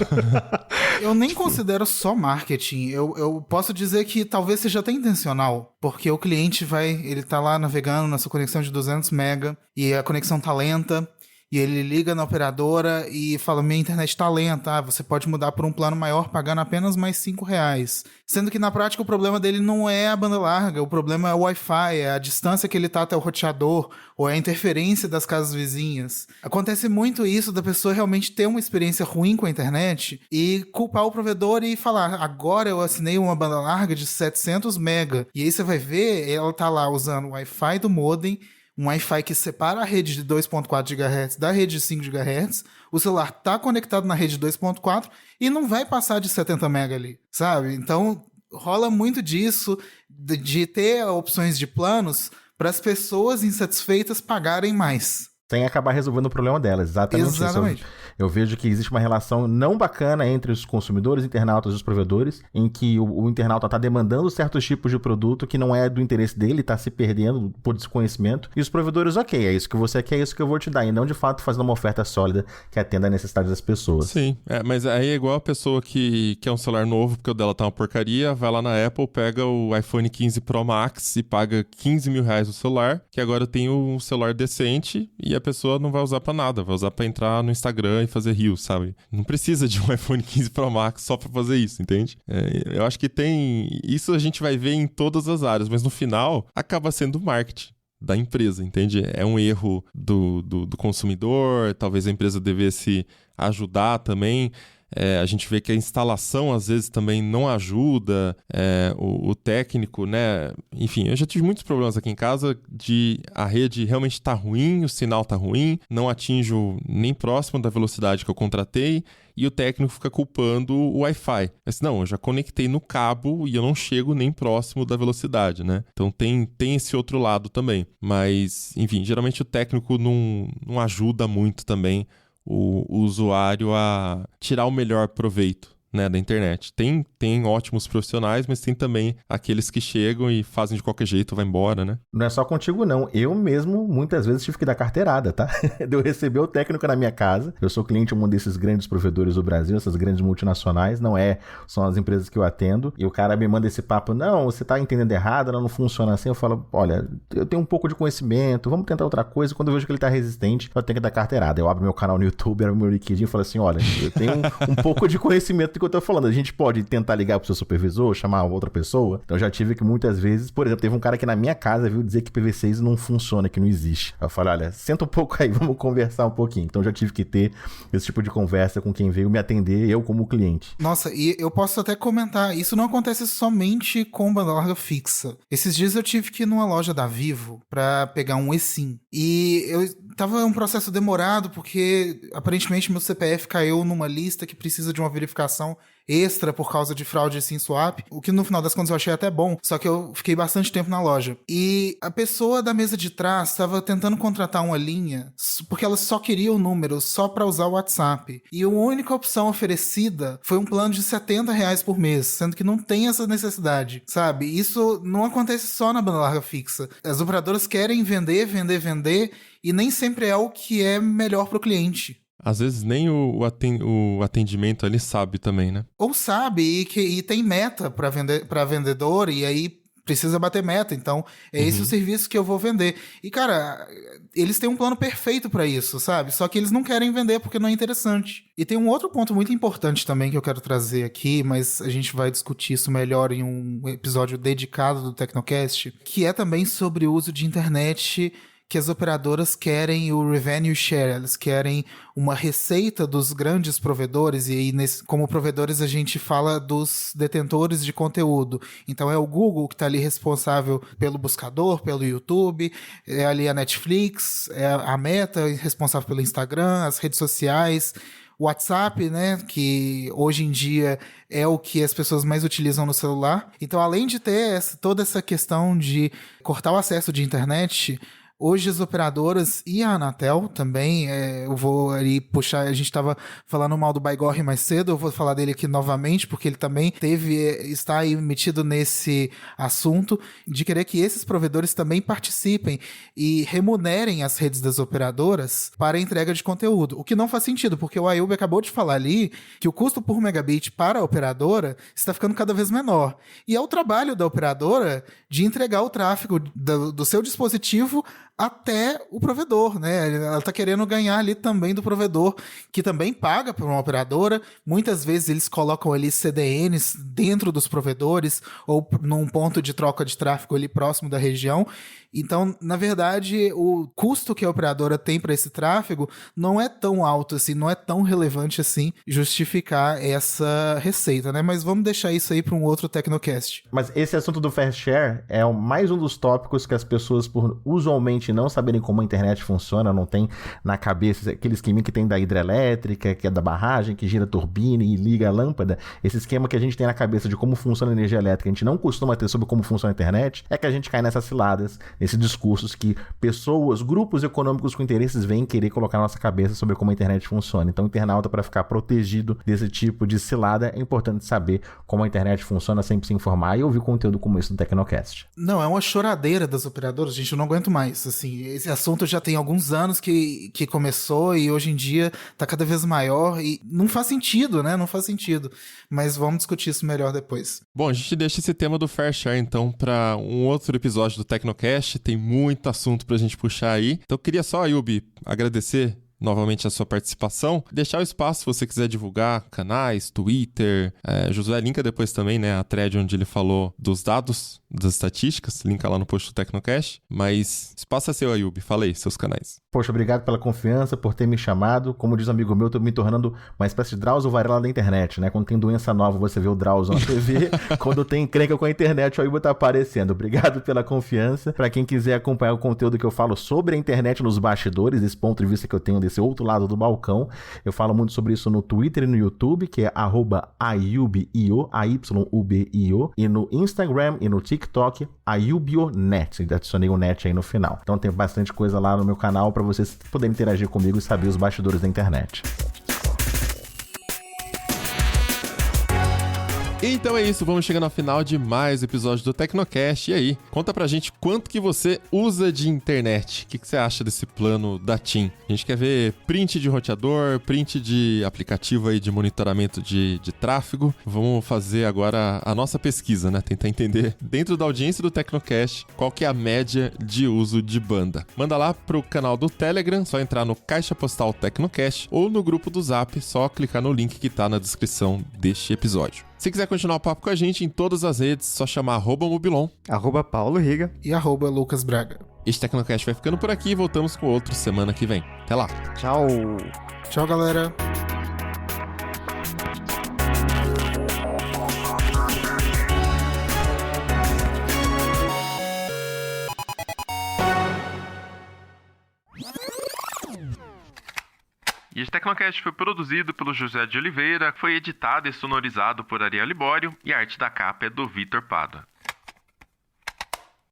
Eu nem considero só marketing. Eu posso dizer que talvez seja até intencional, porque o cliente ele tá lá navegando na sua conexão de 200 mega e a conexão tá lenta, e ele liga na operadora e fala, minha internet tá lenta, você pode mudar por um plano maior pagando apenas mais R$5. Sendo que na prática o problema dele não é a banda larga, o problema é o Wi-Fi, é a distância que ele tá até o roteador, ou é a interferência das casas vizinhas. Acontece muito isso da pessoa realmente ter uma experiência ruim com a internet e culpar o provedor e falar, agora eu assinei uma banda larga de 700 mega. E aí você vai ver, ela tá lá usando o Wi-Fi do modem, um Wi-Fi que separa a rede de 2.4 GHz da rede de 5 GHz, o celular tá conectado na rede 2.4 e não vai passar de 70 MB ali, sabe? Então, rola muito disso, de ter opções de planos para as pessoas insatisfeitas pagarem mais. Sem acabar resolvendo o problema delas. Exatamente. Isso. Eu vejo que existe uma relação não bacana entre os consumidores, internautas e os provedores, em que o internauta está demandando certos tipos de produto que não é do interesse dele, está se perdendo por desconhecimento, e os provedores, ok, é isso que você quer, é isso que eu vou te dar, e não de fato fazendo uma oferta sólida que atenda a necessidade das pessoas. Sim, mas aí é igual a pessoa que quer um celular novo porque o dela tá uma porcaria, vai lá na Apple, pega o iPhone 15 Pro Max e paga R$15 mil no celular, que agora eu tenho um celular decente e a pessoa não vai usar pra nada, vai usar pra entrar no Instagram e fazer reels, sabe? Não precisa de um iPhone 15 Pro Max só pra fazer isso, entende? Eu acho que isso a gente vai ver em todas as áreas, mas no final acaba sendo marketing da empresa, entende? É um erro do consumidor, talvez a empresa devesse ajudar também. A gente vê que a instalação às vezes também não ajuda, o técnico, né? Enfim, eu já tive muitos problemas aqui em casa de a rede realmente tá ruim, o sinal tá ruim, não atinjo nem próximo da velocidade que eu contratei e o técnico fica culpando o Wi-Fi. Mas não, eu já conectei no cabo e eu não chego nem próximo da velocidade, né? Então tem esse outro lado também. Mas, enfim, geralmente o técnico não ajuda muito também o usuário a tirar o melhor proveito, né, da internet. Tem ótimos profissionais, mas tem também aqueles que chegam e fazem de qualquer jeito, vai embora, né? Não é só contigo, não. Eu mesmo, muitas vezes, tive que dar carteirada, tá? De eu receber o técnico na minha casa. Eu sou cliente de um desses grandes provedores do Brasil, essas grandes multinacionais, são as empresas que eu atendo, e o cara me manda esse papo, não, você tá entendendo errado, não funciona assim. Eu falo, olha, eu tenho um pouco de conhecimento, vamos tentar outra coisa. Quando eu vejo que ele tá resistente, eu tenho que dar carteirada. Eu abro meu canal no YouTube, abro meu LinkedIn e falo assim, olha, eu tenho um pouco de conhecimento do que eu tô falando. A gente pode tentar ligar pro seu supervisor, chamar outra pessoa. Então já tive que muitas vezes, por exemplo, teve um cara que na minha casa viu dizer que PV6 não funciona, que não existe. Eu falei, olha, senta um pouco aí, vamos conversar um pouquinho. Então já tive que ter esse tipo de conversa com quem veio me atender, eu como cliente. Nossa, e eu posso até comentar, isso não acontece somente com banda larga fixa. Esses dias eu tive que ir numa loja da Vivo pra pegar um eSIM. E tava um processo demorado, porque aparentemente meu CPF caiu numa lista que precisa de uma verificação extra por causa de fraude de SIM swap, o que no final das contas eu achei até bom, só que eu fiquei bastante tempo na loja. E a pessoa da mesa de trás estava tentando contratar uma linha, porque ela só queria o número só para usar o WhatsApp. E a única opção oferecida foi um plano de R$70 por mês, sendo que não tem essa necessidade, sabe? Isso não acontece só na banda larga fixa. As operadoras querem vender, e nem sempre é o que é melhor para o cliente. Às vezes nem o atendimento ali sabe também, né? Ou sabe, e tem meta para vendedor, e aí precisa bater meta. Então, é esse o serviço que eu vou vender. E, cara, eles têm um plano perfeito para isso, sabe? Só que eles não querem vender porque não é interessante. E tem um outro ponto muito importante também que eu quero trazer aqui, mas a gente vai discutir isso melhor em um episódio dedicado do Tecnocast, que é também sobre o uso de internet, que as operadoras querem o revenue share, elas querem uma receita dos grandes provedores, e aí como provedores a gente fala dos detentores de conteúdo. Então é o Google que está ali responsável pelo buscador, pelo YouTube, é ali a Netflix, é a Meta responsável pelo Instagram, as redes sociais, o WhatsApp, né, que hoje em dia é o que as pessoas mais utilizam no celular. Então, além de ter toda essa questão de cortar o acesso de internet, hoje as operadoras e a Anatel também, eu vou ali puxar, a gente estava falando mal do Baigorre mais cedo, eu vou falar dele aqui novamente, porque ele também está aí metido nesse assunto, de querer que esses provedores também participem e remunerem as redes das operadoras para a entrega de conteúdo, o que não faz sentido, porque o Ayub acabou de falar ali que o custo por megabit para a operadora está ficando cada vez menor, e é o trabalho da operadora de entregar o tráfego do seu dispositivo até o provedor, né? Ela tá querendo ganhar ali também do provedor, que também paga por uma operadora. Muitas vezes eles colocam ali CDNs dentro dos provedores ou num ponto de troca de tráfego ali próximo da região. Então, na verdade, o custo que a operadora tem para esse tráfego não é tão alto assim, não é tão relevante assim justificar essa receita, né? Mas vamos deixar isso aí para um outro Tecnocast. Mas esse assunto do Fair Share é mais um dos tópicos que as pessoas, por usualmente não saberem como a internet funciona, não tem na cabeça aquele esquema que tem da hidrelétrica, que é da barragem, que gira a turbina e liga a lâmpada. Esse esquema que a gente tem na cabeça de como funciona a energia elétrica, a gente não costuma ter sobre como funciona a internet, é que a gente cai nessas ciladas, nesses discursos que pessoas, grupos econômicos com interesses vêm querer colocar na nossa cabeça sobre como a internet funciona. Então, o internauta, para ficar protegido desse tipo de cilada, é importante saber como a internet funciona, sempre se informar e ouvir conteúdo como esse do Tecnocast. Não, é uma choradeira das operadoras, gente, eu não aguento mais, assim, esse assunto já tem alguns anos que começou e hoje em dia tá cada vez maior e não faz sentido, né, não faz sentido, mas vamos discutir isso melhor depois. Bom, a gente deixa esse tema do Fair Share, então, para um outro episódio do Tecnocast, tem muito assunto pra gente puxar aí, então eu queria só, Ayub, agradecer novamente a sua participação, deixar o espaço se você quiser divulgar canais, Twitter, Josué linka depois também, né, a thread onde ele falou dos dados, das estatísticas, linka lá no post do Tecnocast, mas espaço é seu, Ayub, fala aí, seus canais. Poxa, obrigado pela confiança, por ter me chamado. Como diz um amigo meu, eu tô me tornando uma espécie de Drauzio Varela da internet, né? Quando tem doença nova, você vê o Drauzio na TV. Quando tem encrenca com a internet, o Ayub tá aparecendo. Obrigado pela confiança. Pra quem quiser acompanhar o conteúdo que eu falo sobre a internet nos bastidores, esse ponto de vista que eu tenho desse outro lado do balcão, eu falo muito sobre isso no Twitter e no YouTube, que é @AyubIO, AYUBIO, e no Instagram e no TikTok, AyubioNet. Adicionei o net aí no final. Então tem bastante coisa lá no meu canal pra vocês poderem interagir comigo e saber os bastidores da internet. Então é isso, vamos chegando ao final de mais um episódio do Tecnocast. E aí, conta pra gente quanto que você usa de internet. O que você acha desse plano da TIM? A gente quer ver print de roteador, print de aplicativo aí de monitoramento de tráfego. Vamos fazer agora a nossa pesquisa, né? Tentar entender dentro da audiência do Tecnocast qual que é a média de uso de banda. Manda lá pro canal do Telegram, só entrar no Caixa Postal Tecnocast ou no grupo do Zap, só clicar no link que tá na descrição deste episódio. Se quiser continuar o papo com a gente em todas as redes, só chamar @mobilon, @Paulo Riga E @Lucas Braga. Este Tecnocast vai ficando por aqui e voltamos com outro semana que vem. Até lá! Tchau! Tchau, galera. E este Tecnocast foi produzido pelo José de Oliveira, foi editado e sonorizado por Ariel Libório e a arte da capa é do Vitor Pada.